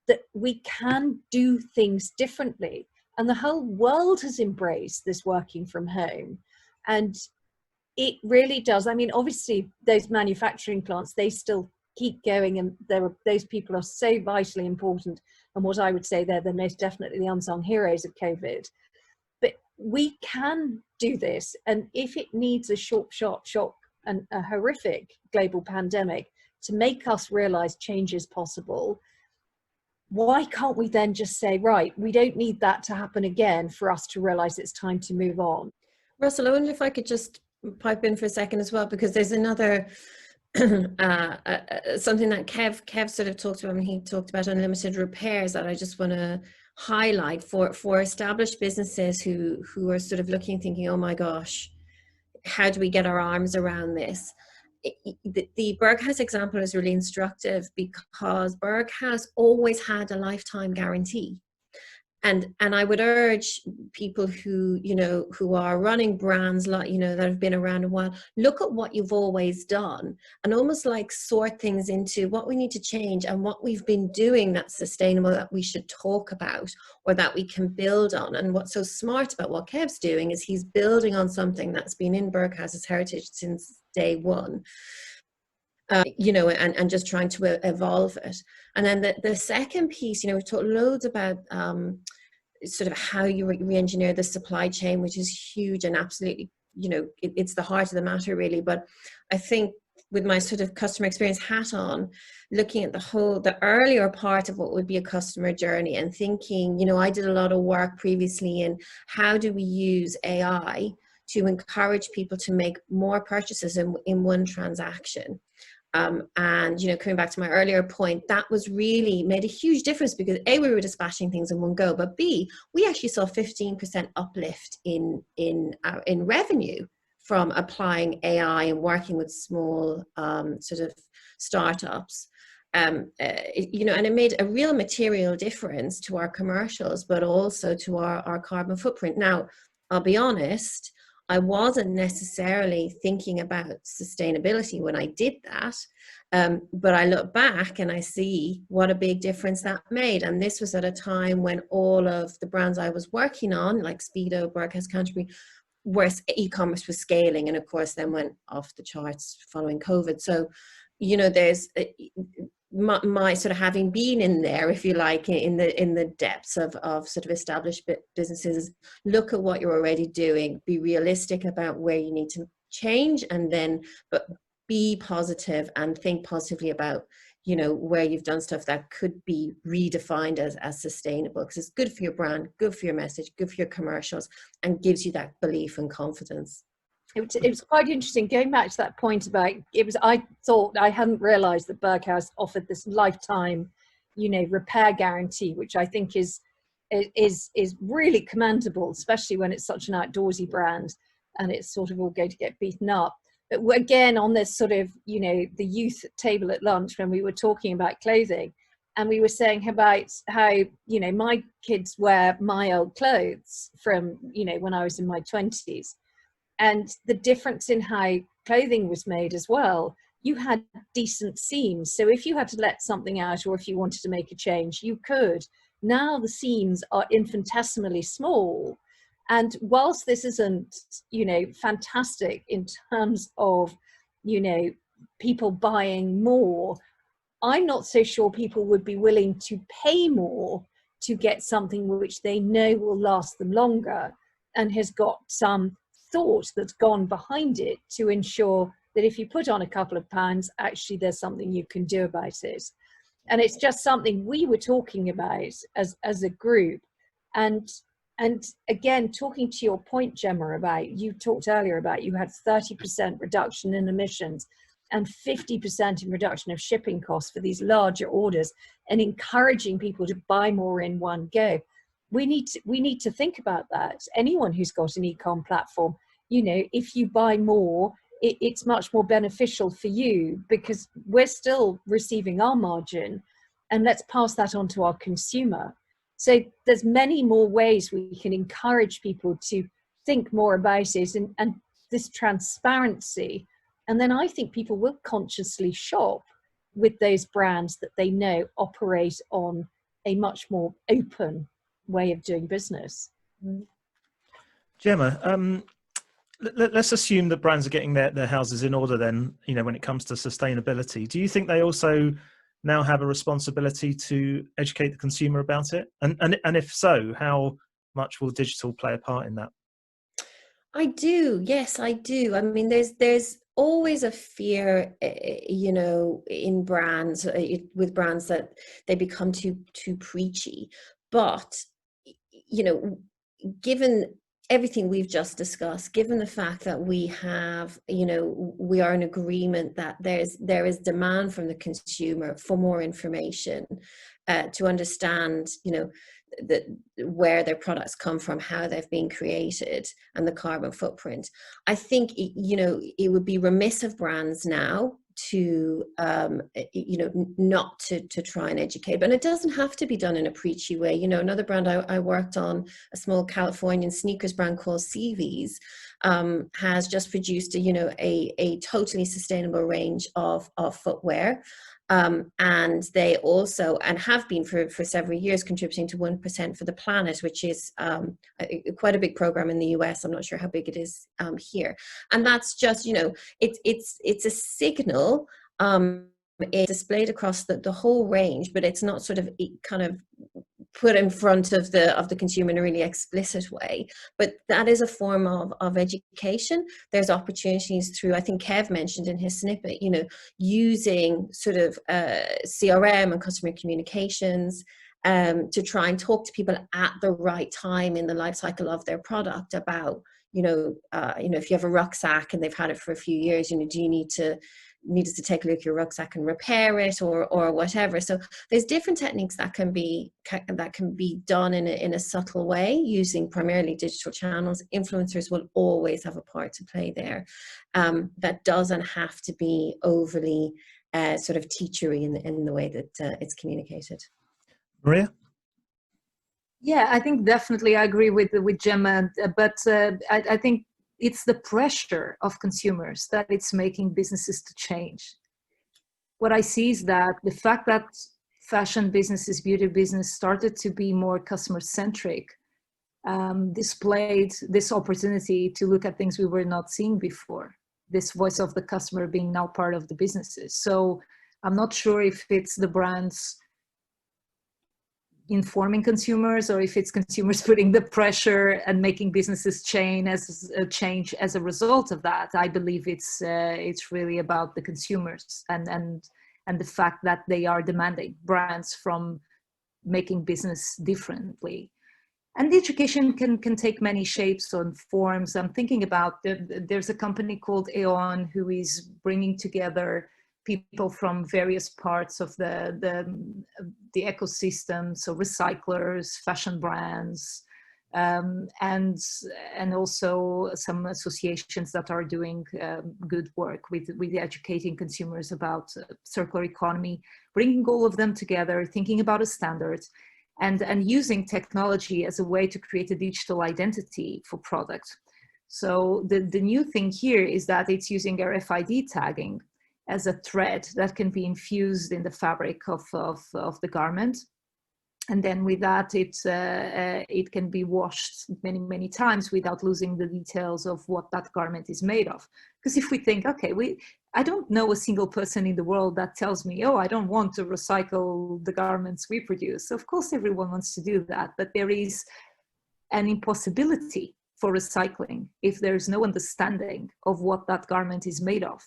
that we can do things differently. And the whole world has embraced this working from home. And it really does. I mean, obviously, those manufacturing plants, they still keep going, and those people are so vitally important. And what I would say, they're the most definitely the unsung heroes of COVID. But we can do this. And if it needs a sharp shock and a horrific global pandemic to make us realize change is possible, why can't we then just say, right, we don't need that to happen again for us to realize it's time to move on? Russell, I wonder if I could just pipe in for a second as well, because there's another something that Kev sort of talked about when he talked about unlimited repairs that I just want to highlight for established businesses who are sort of looking, thinking, oh my gosh, how do we get our arms around this? The Berghaus example is really instructive because Berghaus always had a lifetime guarantee. And I would urge people who, you know, who are running brands like, you know, that have been around a while, look at what you've always done and almost like sort things into what we need to change and what we've been doing that's sustainable, that we should talk about or that we can build on. And what's so smart about what Kev's doing is he's building on something that's been in Berghaus's heritage since day one. You know, and just trying to evolve it. And then the second piece, you know, we've talked loads about sort of how you re-engineer the supply chain, which is huge and absolutely, you know, it's the heart of the matter really. But I think with my sort of customer experience hat on, looking at the earlier part of what would be a customer journey and thinking, you know, I did a lot of work previously in how do we use AI to encourage people to make more purchases in one transaction. And, you know, coming back to my earlier point, that was really made a huge difference because A, we were dispatching things in one go, but B, we actually saw 15% uplift in revenue from applying AI and working with small sort of startups. You know, and it made a real material difference to our commercials, but also to our carbon footprint. Now, I'll be honest, I wasn't necessarily thinking about sustainability when I did that, but I look back and I see what a big difference that made. And this was at a time when all of the brands I was working on, like Speedo, Berghaus, Canterbury, where e-commerce was scaling, and of course then went off the charts following COVID. So, you know, there's my sort of having been in there, if you like, in the depths of sort of established businesses, look at what you're already doing, be realistic about where you need to change, and then but be positive and think positively about, you know, where you've done stuff that could be redefined as sustainable, because it's good for your brand, good for your message, good for your commercials, and gives you that belief and confidence. It was quite interesting going back to that point about I thought I hadn't realized that Berghaus offered this lifetime, you know, repair guarantee, which I think is really commendable, especially when it's such an outdoorsy brand and it's sort of all going to get beaten up. But again, on this sort of, you know, the youth table at lunch, when we were talking about clothing, and we were saying about how, you know, my kids wear my old clothes from, you know, when I was in my 20s. And the difference in how clothing was made as well, you had decent seams. So if you had to let something out, or if you wanted to make a change, you could. Now the seams are infinitesimally small. And whilst this isn't, you know, fantastic in terms of, you know, people buying more, I'm not so sure people would be willing to pay more to get something which they know will last them longer and has got some thought that's gone behind it to ensure that if you put on a couple of pounds, actually there's something you can do about it. And it's just something we were talking about as a group. And again, talking to your point, Gemma, about, you talked earlier about you had 30% reduction in emissions and 50% in reduction of shipping costs for these larger orders, and encouraging people to buy more in one go. We need to think about that. Anyone who's got an e-com platform, you know, if you buy more, it's much more beneficial for you, because we're still receiving our margin, and let's pass that on to our consumer. So there's many more ways we can encourage people to think more about it, and this transparency. And then I think people will consciously shop with those brands that they know operate on a much more open way of doing business. Gemma, let's assume that brands are getting their houses in order then, you know, when it comes to sustainability. Do you think they also now have a responsibility to educate the consumer about it? And if so, how much will digital play a part in that? I do. Yes, I do. I mean, there's always a fear, you know, in brands, with brands, that they become too preachy. But, you know, given everything we've just discussed, given the fact that we have, you know, we are in agreement that there is demand from the consumer for more information, to understand, you know, where their products come from, how they've been created, and the carbon footprint. I think, you know, it would be remiss of brands now to, you know, not to try and educate. But it doesn't have to be done in a preachy way. You know, another brand I worked on, a small Californian sneakers brand called CVs, has just produced a totally sustainable range of footwear. And they also, and have been for several years, contributing to 1% for the Planet, which is quite a big program in the US. I'm not sure how big it is here. And that's just, you know, it's a signal. It's displayed across the whole range, but it's not sort of kind of put in front of the consumer in a really explicit way. But that is a form of education. There's opportunities through, I think Kev mentioned in his snippet, you know, using sort of CRM and customer communications to try and talk to people at the right time in the life cycle of their product about, if you have a rucksack and they've had it for a few years, you know, do you need to need us to take a look at your rucksack and repair it, or whatever. So there's different techniques that can be done in a subtle way using primarily digital channels. Influencers will always have a part to play there. That doesn't have to be overly sort of teachery in the way that it's communicated. Maria? Yeah, I think definitely I agree with Gemma, but I think it's the pressure of consumers that it's making businesses to change. What I see is that the fact that fashion businesses, beauty business started to be more customer centric, displayed this opportunity to look at things we were not seeing before. This voice of the customer being now part of the businesses. So I'm not sure if it's the brands informing consumers or if it's consumers putting the pressure and making businesses change as a result of that. I believe it's really about the consumers and the fact that they are demanding brands from making business differently. And the education can take many shapes and forms. I'm thinking about, there's a company called Aeon who is bringing together people from various parts of the ecosystem, so recyclers, fashion brands, and also some associations that are doing good work with educating consumers about circular economy, bringing all of them together, thinking about a standard, and using technology as a way to create a digital identity for product. So the new thing here is that it's using RFID tagging as a thread that can be infused in the fabric of the garment. And then with that, it can be washed many, many times without losing the details of what that garment is made of. Because if we think, okay, I don't know a single person in the world that tells me, oh, I don't want to recycle the garments we produce. Of course, everyone wants to do that, but there is an impossibility for recycling if there's no understanding of what that garment is made of.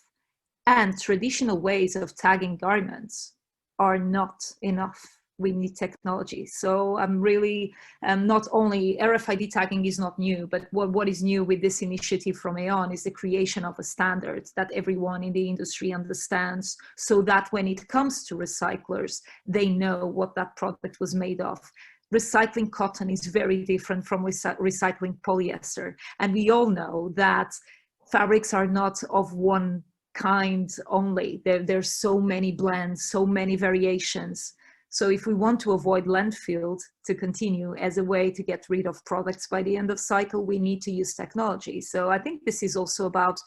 And traditional ways of tagging garments are not enough. We need technology. So I'm really, not only RFID tagging is not new, but what is new with this initiative from Aeon is the creation of a standard that everyone in the industry understands, so that when it comes to recyclers, they know what that product was made of. Recycling cotton is very different from recycling polyester. And we all know that fabrics are not of one kind only. There's so many blends, so many variations. So if we want to avoid landfill to continue as a way to get rid of products by the end of cycle, we need to use technology. So I think this is also about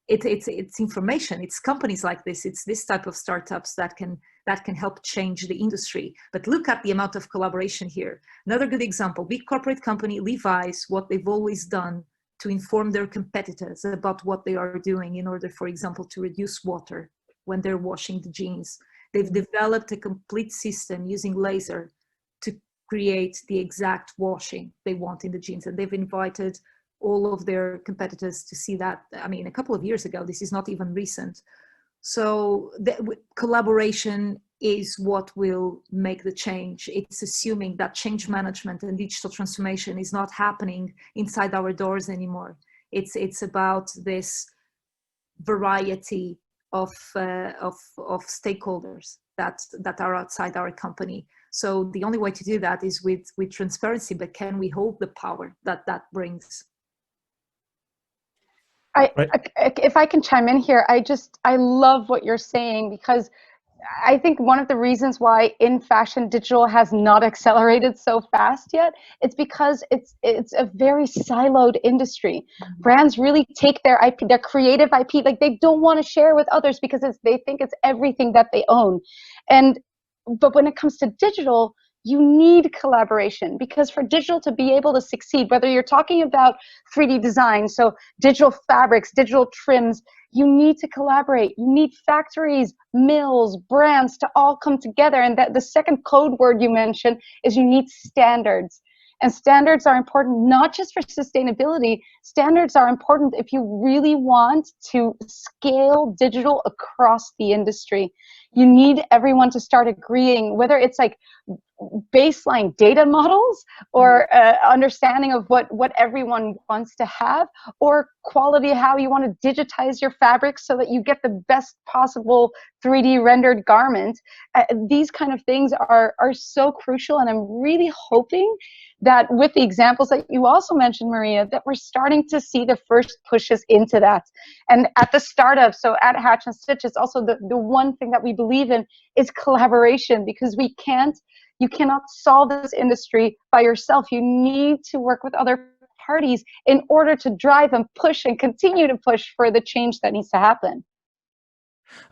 it's information. It's companies like this. It's this type of startups that can help change the industry. But look at the amount of collaboration here. Another good example: big corporate company Levi's, what they've always done to inform their competitors about what they are doing in order, for example, to reduce water when they're washing the jeans. They've developed a complete system using laser to create the exact washing they want in the jeans. And they've invited all of their competitors to see that. I mean, a couple of years ago, this is not even recent. So collaboration is what will make the change. It's assuming that change management and digital transformation is not happening inside our doors anymore. It's about this variety of stakeholders that are outside our company. So the only way to do that is with transparency, but can we hold the power that brings? If I can chime in here, I love what you're saying, because I think one of the reasons why in fashion digital has not accelerated so fast yet, it's because it's a very siloed industry. Brands really take their IP, their creative IP, like they don't want to share with others because they think it's everything that they own. But when it comes to digital, you need collaboration, because for digital to be able to succeed, whether you're talking about 3D design, so digital fabrics, digital trims, you need to collaborate. You need factories, mills, brands to all come together. And that the second code word you mentioned is you need standards. And standards are important not just for sustainability. Standards are important if you really want to scale digital across the industry. you need everyone to start agreeing, whether it's like baseline data models or understanding of what everyone wants to have, or quality, how you want to digitize your fabric so that you get the best possible 3D rendered garment. These kind of things are so crucial, and I'm really hoping that with the examples that you also mentioned, Maria, that we're starting to see the first pushes into that. And at the startup, so at Hatch and Stitch, it's also the one thing that we believe in is collaboration, because you cannot solve this industry by yourself. You need to work with other parties in order to drive and push and continue to push for the change that needs to happen.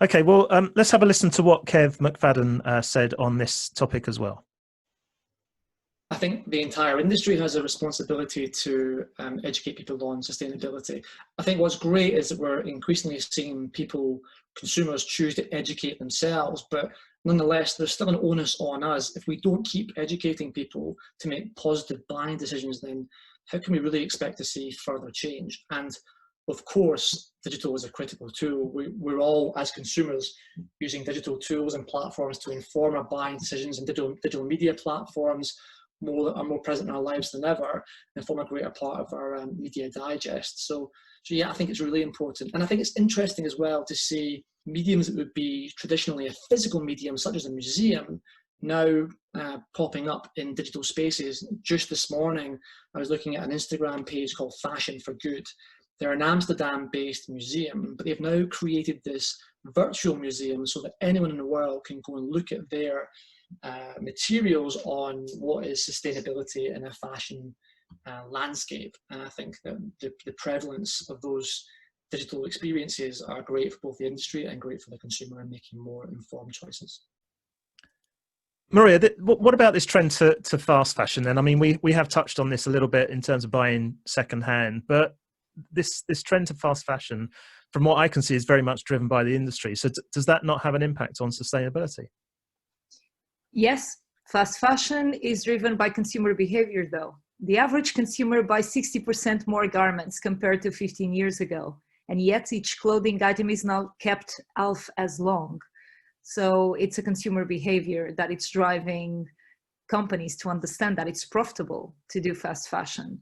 Okay, well, let's have a listen to what Kev McFadyen said on this topic as well. I think the entire industry has a responsibility to educate people on sustainability. I think what's great is that we're increasingly seeing consumers choose to educate themselves, but nonetheless, there's still an onus on us. If we don't keep educating people to make positive buying decisions, then how can we really expect to see further change? And of course, digital is a critical tool. We're all, as consumers, using digital tools and platforms to inform our buying decisions, and digital media platforms are more present in our lives than ever and form a greater part of our media digest. So yeah, I think it's really important. And I think it's interesting as well to see mediums that would be traditionally a physical medium, such as a museum, now popping up in digital spaces. Just this morning, I was looking at an Instagram page called Fashion for Good. They're an Amsterdam-based museum, but they've now created this virtual museum so that anyone in the world can go and look at their materials on what is sustainability in a fashion landscape. And I think that the prevalence of those digital experiences are great for both the industry and great for the consumer in making more informed choices. Moria, what about this trend to fast fashion then? I mean, we have touched on this a little bit in terms of buying secondhand, but this trend to fast fashion, from what I can see, is very much driven by the industry. So does that not have an impact on sustainability? Yes, fast fashion is driven by consumer behavior, though. The average consumer buys 60% more garments compared to 15 years ago, and yet each clothing item is now kept half as long. So it's a consumer behavior that it's driving companies to understand that it's profitable to do fast fashion.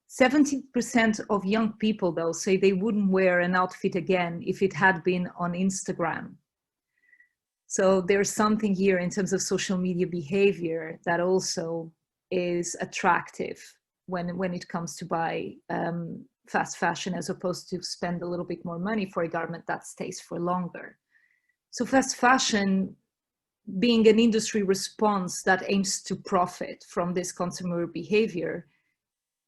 70% of young people, though, say they wouldn't wear an outfit again if it had been on Instagram. So there's something here in terms of social media behavior that also is attractive when it comes to buy fast fashion, as opposed to spend a little bit more money for a garment that stays for longer. So fast fashion, being an industry response that aims to profit from this consumer behavior,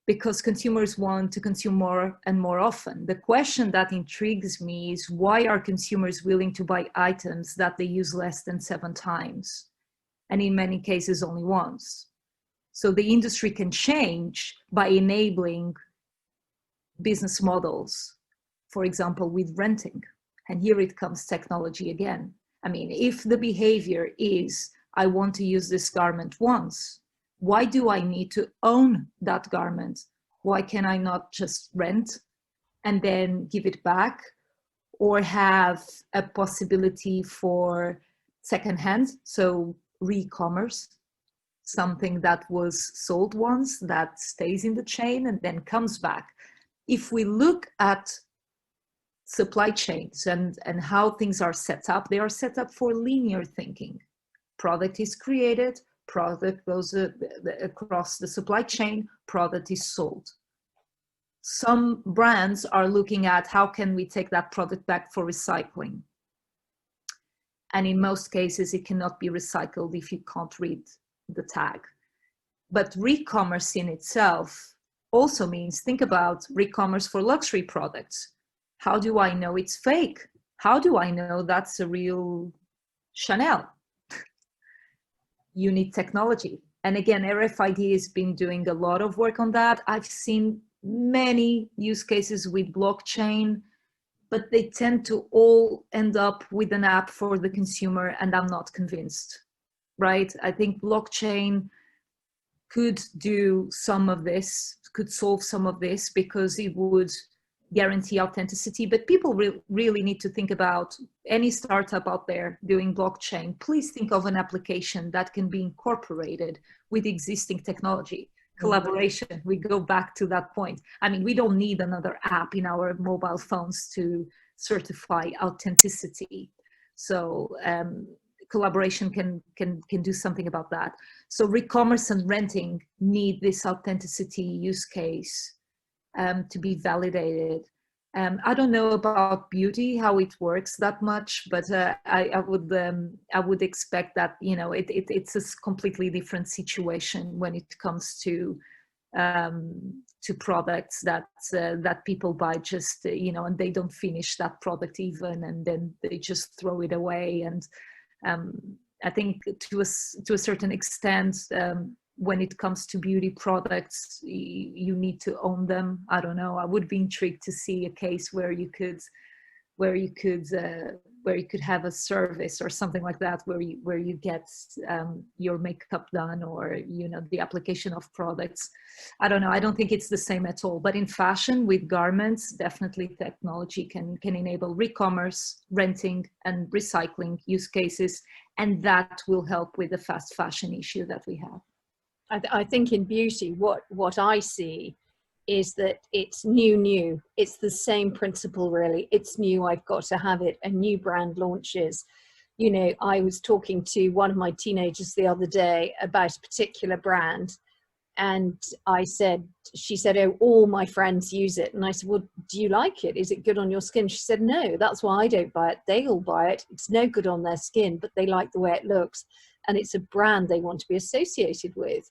because consumers want to consume more and more often. The question that intrigues me is, why are consumers willing to buy items that they use less than 7 times? And in many cases, only once. So the industry can change by enabling business models, for example, with renting. And here it comes technology again. I mean, if the behavior is, I want to use this garment once, why do I need to own that garment? Why can I not just rent and then give it back, or have a possibility for secondhand, so re-commerce, something that was sold once that stays in the chain and then comes back? If we look at supply chains and how things are set up, they are set up for linear thinking. Product is created, product goes across the supply chain, product is sold. Some brands are looking at how can we take that product back for recycling. And in most cases, it cannot be recycled if you can't read the tag. But re-commerce in itself also means, think about re-commerce for luxury products. How do I know it's fake? How do I know that's a real Chanel? You need technology. And again, RFID has been doing a lot of work on that. I've seen many use cases with blockchain, but they tend to all end up with an app for the consumer, and I'm not convinced, right? I think blockchain could do some of this, could solve some of this, because it would guarantee authenticity, but people really need to think about any startup out there doing blockchain. Please think of an application that can be incorporated with existing technology. Collaboration, we go back to that point. I mean, we don't need another app in our mobile phones to certify authenticity. So collaboration can do something about that. So e-commerce and renting need this authenticity use case to be validated. I don't know about beauty, how it works that much, but I would expect that, you know, it's a completely different situation when it comes to products that people buy just, you know, and they don't finish that product even, and then they just throw it away. And I think to a certain extent, when it comes to beauty products, you need to own them. I don't know. I would be intrigued to see a case where you could have a service or something like that, where you get your makeup done, or, you know, the application of products. I don't know. I don't think it's the same at all. But in fashion, with garments, definitely technology can enable re-commerce, renting, and recycling use cases, and that will help with the fast fashion issue that we have. I think in beauty, what I see is that it's new. It's the same principle, really. It's new, I've got to have it. A new brand launches. You know, I was talking to one of my teenagers the other day about a particular brand, and she said, oh, all my friends use it. And I said, well, do you like it? Is it good on your skin? She said, no, that's why I don't buy it. They all buy it. It's no good on their skin, but they like the way it looks. And it's a brand they want to be associated with.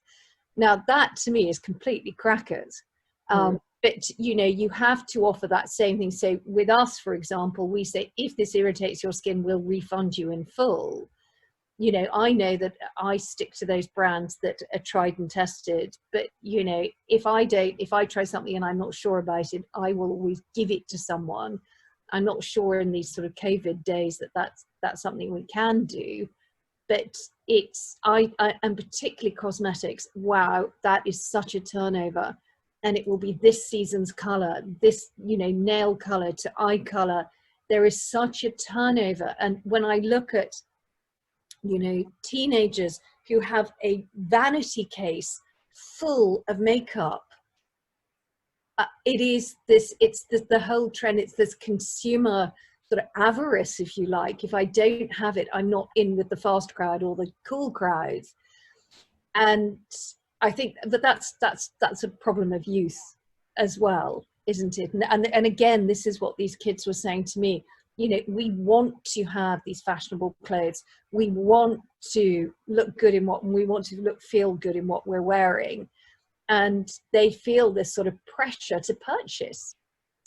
Now, that to me is completely crackers. But, you know, you have to offer that same thing. So with us, for example, we say, if this irritates your skin, we'll refund you in full. You know, I know that I stick to those brands that are tried and tested. But, you know, if I try something and I'm not sure about it, I will always give it to someone. I'm not sure in these sort of COVID days that's something we can do. But and particularly cosmetics, wow, that is such a turnover. And it will be this season's color, this, you know, nail color to eye color. There is such a turnover. And when I look at, you know, teenagers who have a vanity case full of makeup, it's the whole trend. It's this consumer sort of avarice, if you like. If I don't have it, I'm not in with the fast crowd or the cool crowds. And I think that's a problem of youth as well, isn't it? And again, this is what these kids were saying to me. You know, we want to have these fashionable clothes. We want to look good in we want to feel good in what we're wearing. And they feel this sort of pressure to purchase,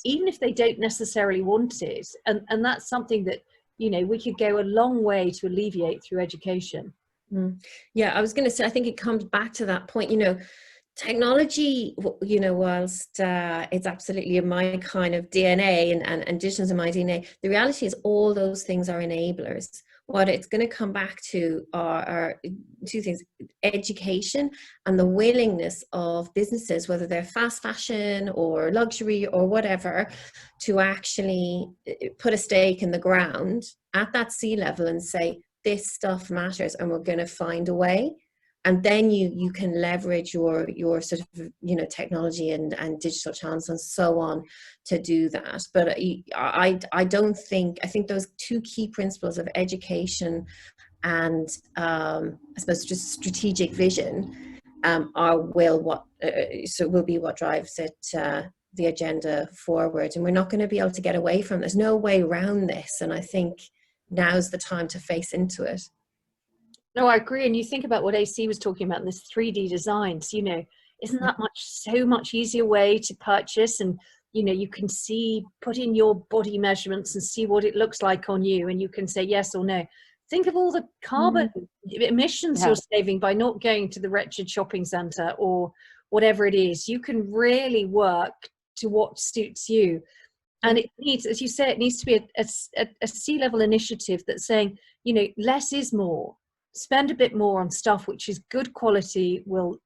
even if they don't necessarily want it. And that's something that, you know, we could go a long way to alleviate through education. Yeah, I was going to say, I think it comes back to that point, you know, technology, you know, whilst it's absolutely in my kind of DNA and digital in my DNA, the reality is all those things are enablers. What it's going to come back to are two things: education and the willingness of businesses, whether they're fast fashion or luxury or whatever, to actually put a stake in the ground at that sea level and say, this stuff matters and we're going to find a way. And then you can leverage your sort of, you know, technology and digital channels and so on to do that. But I think those two key principles of education and I suppose just strategic vision will be what drives it, the agenda forward. And we're not going to be able to get away from it. There's no way around this. And I think now's the time to face into it. No, I agree. And you think about what AC was talking about in this 3D designs, you know, isn't that so much easier way to purchase? And, you know, you can put in your body measurements and see what it looks like on you. And you can say yes or no. Think of all the carbon emissions you're saving by not going to the wretched shopping center or whatever it is. You can really work to what suits you. And it needs, as you say, it needs to be a C-level initiative that's saying, you know, less is more. Spend a bit more on stuff which is good quality, will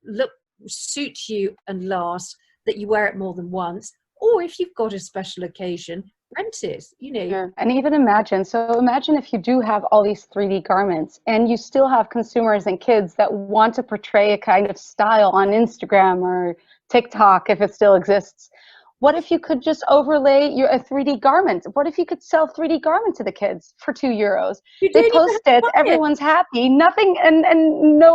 suit you and last, that you wear it more than once. or if you've got a special occasion, rent it, you know. Sure. And even imagine if you do have all these 3D garments and you still have consumers and kids that want to portray a kind of style on Instagram or TikTok, if it still exists. What if you could just overlay a 3D garment? What if you could sell 3D garment to the kids for €2? They post it, everyone's happy, nothing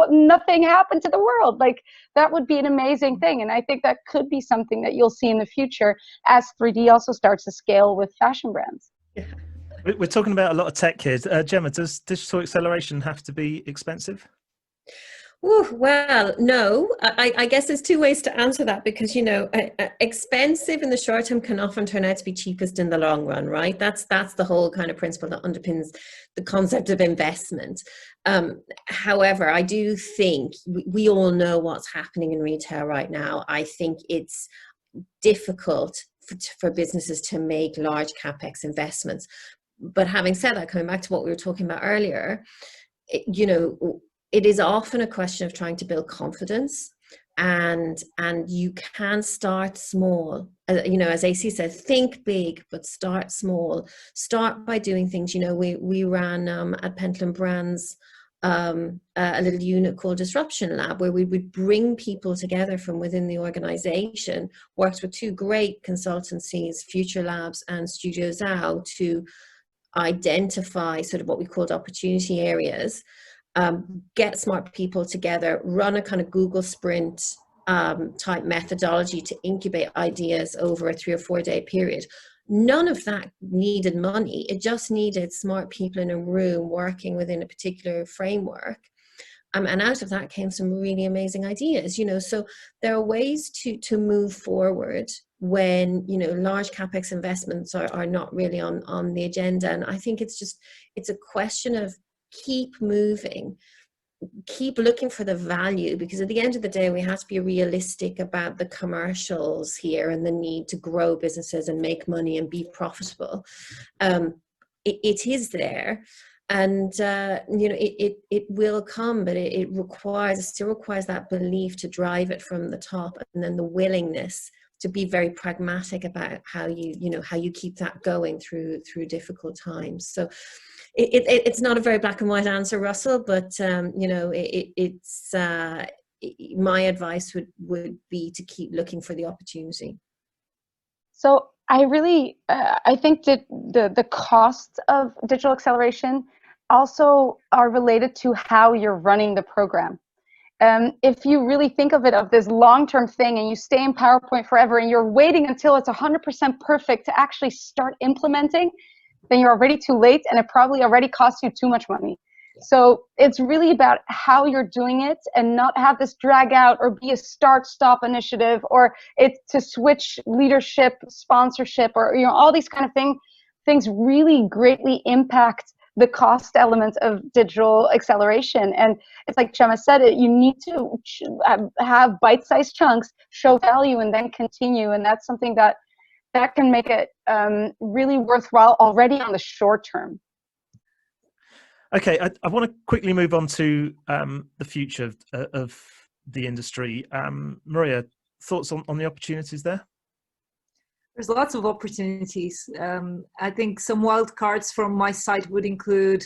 nothing happened to the world. Like, that would be an amazing thing. And I think that could be something that you'll see in the future as 3D also starts to scale with fashion brands. Yeah. We're talking about a lot of tech here. Gemma, does digital acceleration have to be expensive? Ooh, well, no, I guess there's two ways to answer that, because, you know, expensive in the short term can often turn out to be cheapest in the long run, right? That's the whole kind of principle that underpins the concept of investment. However, I do think we all know what's happening in retail right now. I think it's difficult for businesses to make large CapEx investments. But having said that, coming back to what we were talking about earlier, you know, it is often a question of trying to build confidence, and you can start small. You know, as AC said, think big, but start small. Start by doing things. You know, we ran at Pentland Brands a little unit called Disruption Lab, where we would bring people together from within the organization, worked with two great consultancies, Future Labs and Studio Zao, to identify sort of what we called opportunity areas. Get smart people together, run a kind of Google Sprint type methodology to incubate ideas over a 3 or 4 day period. None of that needed money. It just needed smart people in a room working within a particular framework. And out of that came some really amazing ideas, you know. So there are ways to move forward when, you know, large CapEx investments are not really on the agenda. And I think it's a question of keep moving, keep looking for the value, because at the end of the day, we have to be realistic about the commercials here and the need to grow businesses and make money and be profitable. It is there, and you know, it will come, but it still requires that belief to drive it from the top, and then the willingness to be very pragmatic about how you keep that going through difficult times. So it's not a very black and white answer, Russell, but you know, it's my advice would be to keep looking for the opportunity. So I really I think that the costs of digital acceleration also are related to how you're running the program. If you really think of it of this long-term thing and you stay in PowerPoint forever and you're waiting until it's 100% perfect to actually start implementing, then you're already too late, and it probably already costs you too much money. So it's really about how you're doing it, and not have this drag out or be a start-stop initiative, or it's to switch leadership, sponsorship, or, you know, all these kind of things really greatly impact the cost elements of digital acceleration. And it's like Gemma said, you need to have bite-sized chunks, show value, and then continue. And that's something that can make it really worthwhile already on the short term. Okay, I want to quickly move on to the future of the industry. Morais, thoughts on the opportunities there? There's lots of opportunities. I think some wild cards from my side would include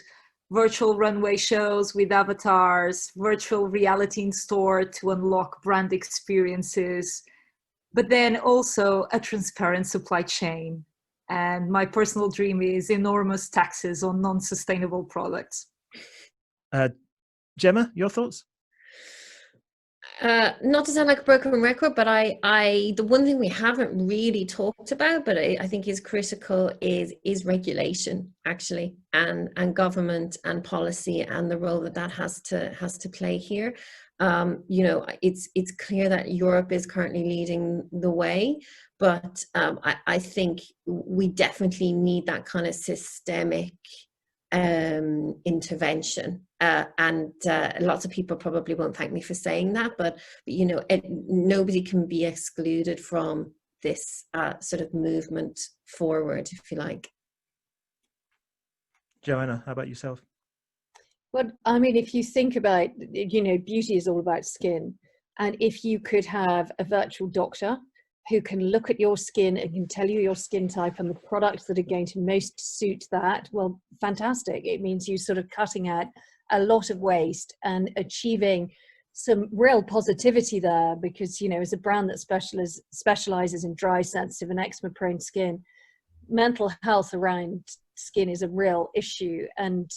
virtual runway shows with avatars, virtual reality in store to unlock brand experiences, but then also a transparent supply chain. And my personal dream is enormous taxes on non-sustainable products. Gemma, your thoughts? Not to sound like a broken record, but the one thing we haven't really talked about, but I think is critical, is regulation, actually, and government and policy, and the role that has to play here. You know, it's clear that Europe is currently leading the way, but I think we definitely need that kind of systemic intervention. And lots of people probably won't thank me for saying that, but you know, nobody can be excluded from this sort of movement forward, if you like. Joanna, how about yourself? Well, I mean, if you think about, you know, beauty is all about skin. And if you could have a virtual doctor who can look at your skin and can tell you your skin type and the products that are going to most suit that, well, fantastic. It means you sort of cutting out a lot of waste and achieving some real positivity there, because, you know, as a brand that specializes in dry, sensitive and eczema prone skin, mental health around skin is a real issue, and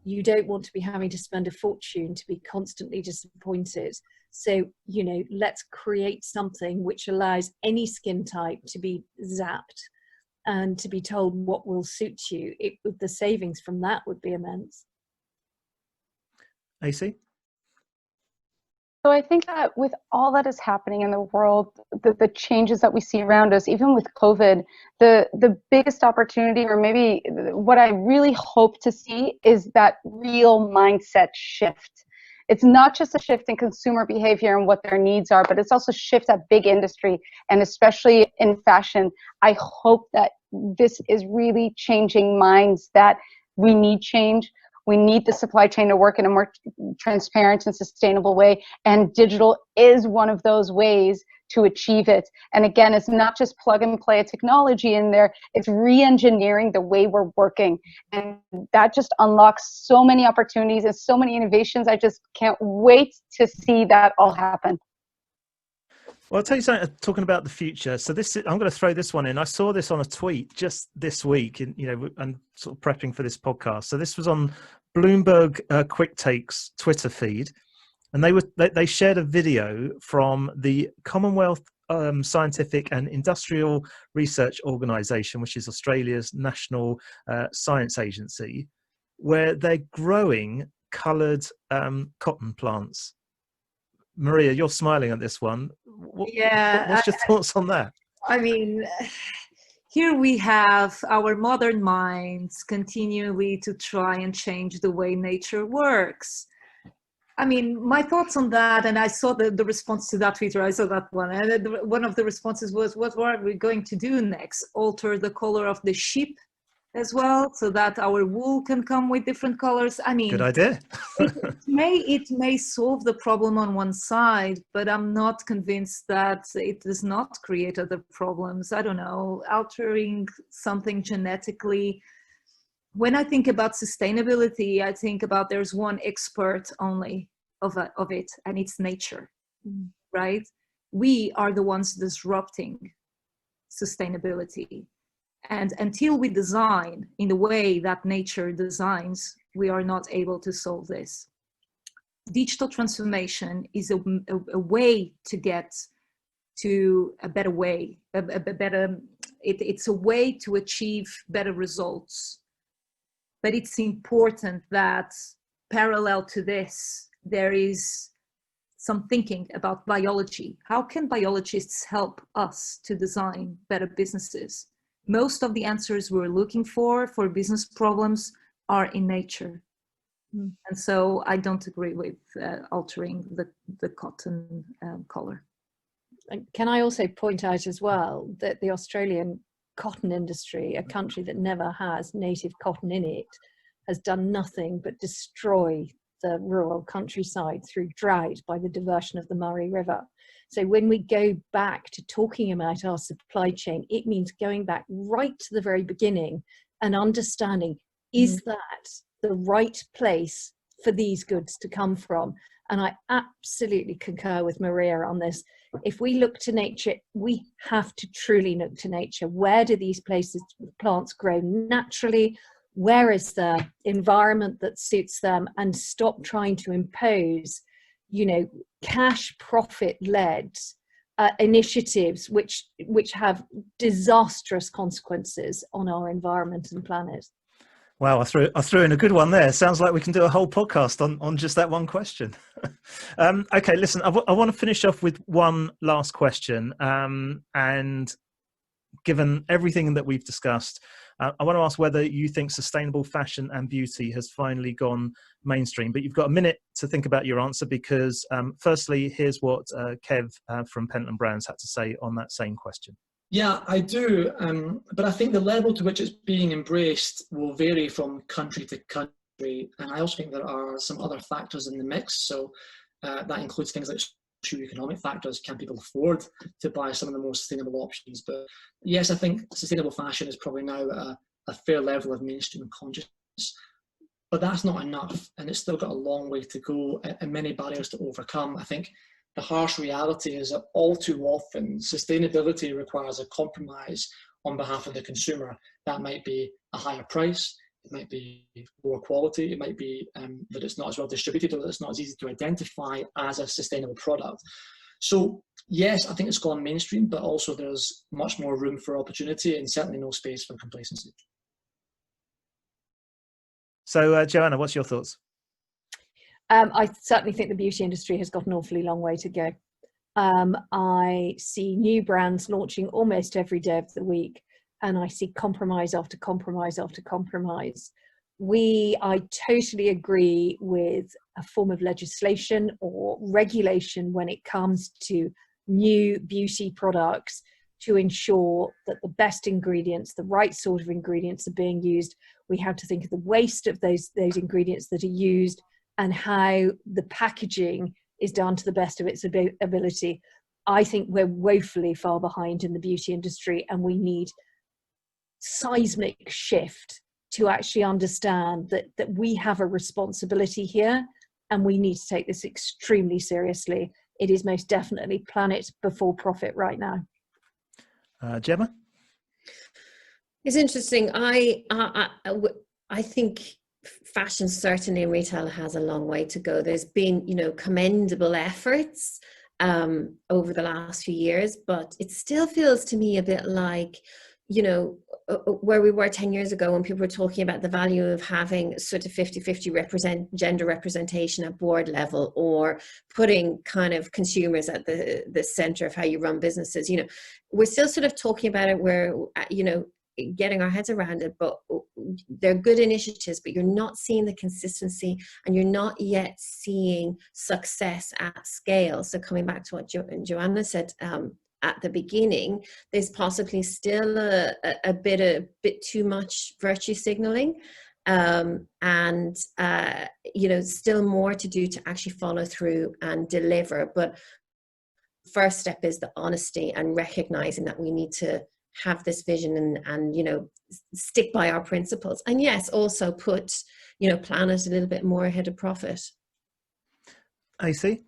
you don't want to be having to spend a fortune to be constantly disappointed. So, you know, let's create something which allows any skin type to be zapped and to be told what will suit you. The savings from that would be immense. AC? So I think that with all that is happening in the world, the changes that we see around us, even with COVID, the biggest opportunity, or maybe what I really hope to see, is that real mindset shift. It's not just a shift in consumer behavior and what their needs are, but it's also a shift at big industry, and especially in fashion. I hope that this is really changing minds, that we need change. We need the supply chain to work in a more transparent and sustainable way, and digital is one of those ways to achieve it. And again, it's not just plug and play a technology in there, it's re-engineering the way we're working. And that just unlocks so many opportunities and so many innovations. I just can't wait to see that all happen. Well, I'll tell you something, talking about the future. So I'm going to throw this one in. I saw this on a tweet just this week, and, you know, and sort of prepping for this podcast. So this was on Bloomberg Quick Takes Twitter feed, and they shared a video from the Commonwealth Scientific and Industrial Research Organisation, which is Australia's national science agency, where they're growing coloured cotton plants. Maria, you're smiling at this one. What's your thoughts on that? I mean, here we have our modern minds continually to try and change the way nature works. I mean, my thoughts on that, and I saw the response to that Twitter, I saw that one, and one of the responses was, what are we going to do next? Alter the color of the sheep as well, so that our wool can come with different colors. I mean, good idea. it may solve the problem on one side, but I'm not convinced that it does not create other problems. I don't know, altering something genetically. When I think about sustainability, I think about there's one expert only of it, and it's nature, right? We are the ones disrupting sustainability. And until we design in the way that nature designs, we are not able to solve this. Digital transformation is a way to get to a better way, it's a way to achieve better results. But it's important that parallel to this, there is some thinking about biology. How can biologists help us to design better businesses? Most of the answers we're looking for business problems are in nature. And so I don't agree with altering the cotton color. Can I also point out as well that the Australian cotton industry, a country that never has native cotton in it, has done nothing but destroy the rural countryside through drought by the diversion of the Murray River. So when we go back to talking about our supply chain, it means going back right to the very beginning and understanding, is that the right place for these goods to come from? And I absolutely concur with Maria on this. If we look to nature, we have to truly look to nature. Where do these plants grow naturally? Where is the environment that suits them? And stop trying to impose, you know, cash profit led initiatives which have disastrous consequences on our environment and planet. Wow, I threw in a good one there. Sounds like we can do a whole podcast on just that one question. Okay, listen, I want to finish off with one last question. And given everything that we've discussed, I want to ask whether you think sustainable fashion and beauty has finally gone mainstream. But you've got a minute to think about your answer, because firstly, here's what Kev from Pentland Brands had to say on that same question. Yeah, I do, but I think the level to which it's being embraced will vary from country to country, and I also think there are some other factors in the mix. So that includes things like socioeconomic factors. Can people afford to buy some of the more sustainable options? But yes, I think sustainable fashion is probably now at a fair level of mainstream consciousness. But that's not enough, and it's still got a long way to go and many barriers to overcome. I think the harsh reality is that all too often sustainability requires a compromise on behalf of the consumer. That might be a higher price, it might be lower quality, it might be that it's not as well distributed, or that it's not as easy to identify as a sustainable product. So yes, I think it's gone mainstream, but also there's much more room for opportunity and certainly no space for complacency. So Joanna, what's your thoughts? I certainly think the beauty industry has got an awfully long way to go. I see new brands launching almost every day of the week, and I see compromise after compromise after compromise. I totally agree with a form of legislation or regulation when it comes to new beauty products to ensure that the best ingredients, the right sort of ingredients are being used. We have to think of the waste of those ingredients that are used and how the packaging is done to the best of its ability. I think we're woefully far behind in the beauty industry, and we need seismic shift to actually understand that we have a responsibility here, and we need to take this extremely seriously. It is most definitely planet before profit right now. Gemma? It's interesting. I think fashion certainly in retail has a long way to go. There's been, commendable efforts over the last few years, but it still feels to me a bit like, where we were 10 years ago when people were talking about the value of having sort of 50-50 gender representation at board level, or putting kind of consumers at the center of how you run businesses. We're still sort of talking about it where, getting our heads around it, but they're good initiatives, but you're not seeing the consistency, and you're not yet seeing success at scale. So coming back to what Joanna said at the beginning, there's possibly still a bit too much virtue signaling, and still more to do to actually follow through and deliver. But first step is the honesty and recognizing that we need to have this vision and stick by our principles, and yes, also put planet a little bit more ahead of profit. AC?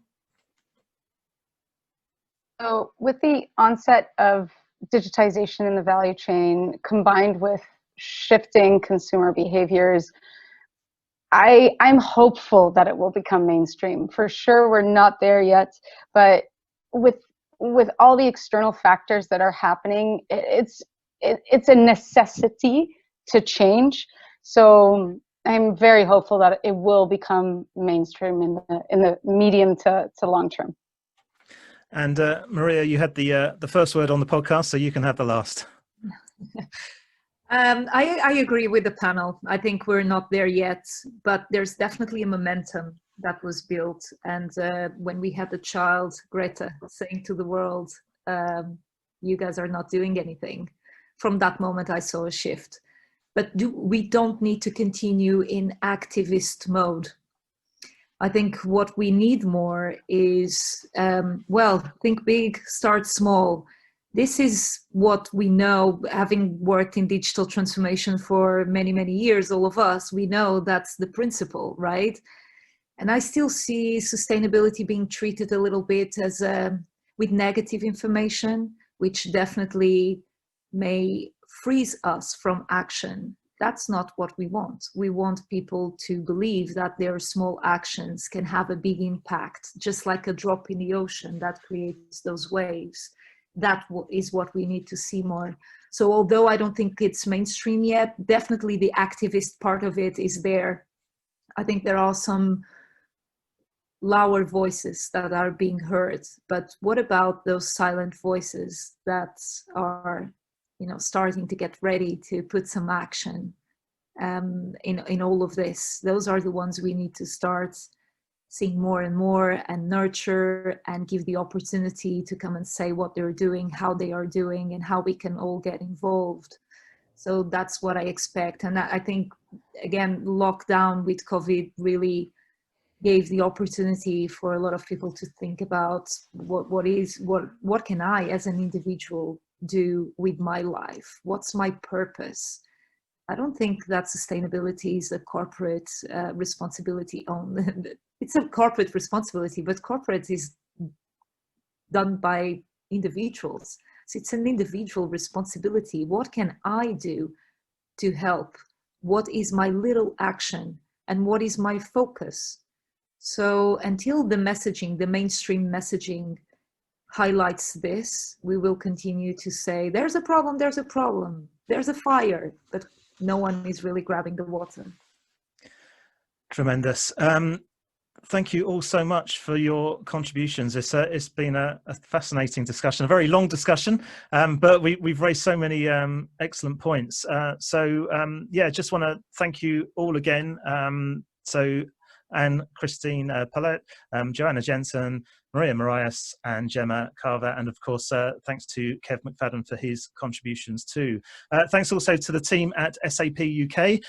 So with the onset of digitization in the value chain, combined with shifting consumer behaviors, I'm hopeful that it will become mainstream. For sure, we're not there yet, but with all the external factors that are happening, it's a necessity to change. So I'm very hopeful that it will become mainstream in the medium to long term. And Moria, you had the first word on the podcast, so you can have the last. I agree with the panel. I think we're not there yet, but there's definitely a momentum that was built. And when we had the child, Greta, saying to the world, you guys are not doing anything, from that moment I saw a shift. But we don't need to continue in activist mode. I think what we need more is, think big, start small. This is what we know, having worked in digital transformation for many, many years, all of us, we know that's the principle, right? And I still see sustainability being treated a little bit as with negative information, which definitely may freeze us from action. That's not what we want. We want people to believe that their small actions can have a big impact, just like a drop in the ocean that creates those waves. That is what we need to see more. So although I don't think it's mainstream yet, definitely the activist part of it is there. I think there are some louder voices that are being heard, but what about those silent voices that are starting to get ready to put some action in all of this? Those are the ones we need to start seeing more and more, and nurture and give the opportunity to come and say what they're doing, how they are doing, and how we can all get involved. So that's what I expect. And I think, again, lockdown with COVID really gave the opportunity for a lot of people to think about what can I as an individual do with my life? What's my purpose? I don't think that sustainability is a corporate responsibility only. It's a corporate responsibility, but corporate is done by individuals. So it's an individual responsibility. What can I do to help? What is my little action? And what is my focus? So until the messaging, the mainstream messaging highlights this, we will continue to say, there's a problem, there's a fire, but no one is really grabbing the water. Tremendous. Thank you all so much for your contributions. It's been a fascinating discussion, a very long discussion, but we've raised so many excellent points. Yeah, just want to thank you all again. And Christine Polet, Joanna Jensen, Morias, and Gemma Carver, and of course thanks to Kev McFadyen for his contributions too. Thanks also to the team at SAP UK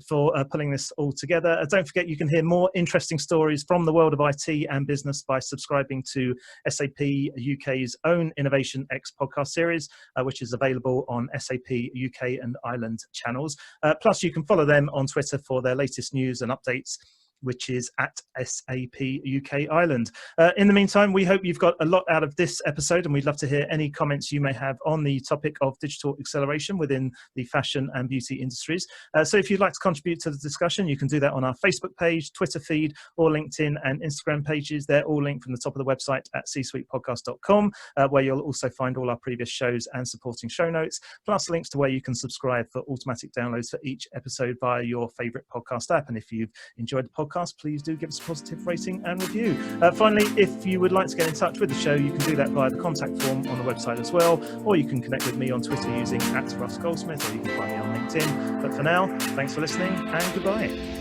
for pulling this all together. Don't forget you can hear more interesting stories from the world of IT and business by subscribing to SAP UK's own Innovation X podcast series, which is available on SAP UK and Ireland channels. Plus you can follow them on Twitter for their latest news and updates, which is at SAP UK Ireland. In the meantime, we hope you've got a lot out of this episode, and we'd love to hear any comments you may have on the topic of digital acceleration within the fashion and beauty industries. So if you'd like to contribute to the discussion, you can do that on our Facebook page, Twitter feed, or LinkedIn and Instagram pages. They're all linked from the top of the website at csuitepodcast.com, where you'll also find all our previous shows and supporting show notes, plus links to where you can subscribe for automatic downloads for each episode via your favorite podcast app. And if you've enjoyed the podcast, please do give us a positive rating and review. Finally, if you would like to get in touch with the show, you can do that via the contact form on the website as well, or you can connect with me on Twitter using @RussGoldsmith, or you can find me on LinkedIn. But for now, thanks for listening and goodbye.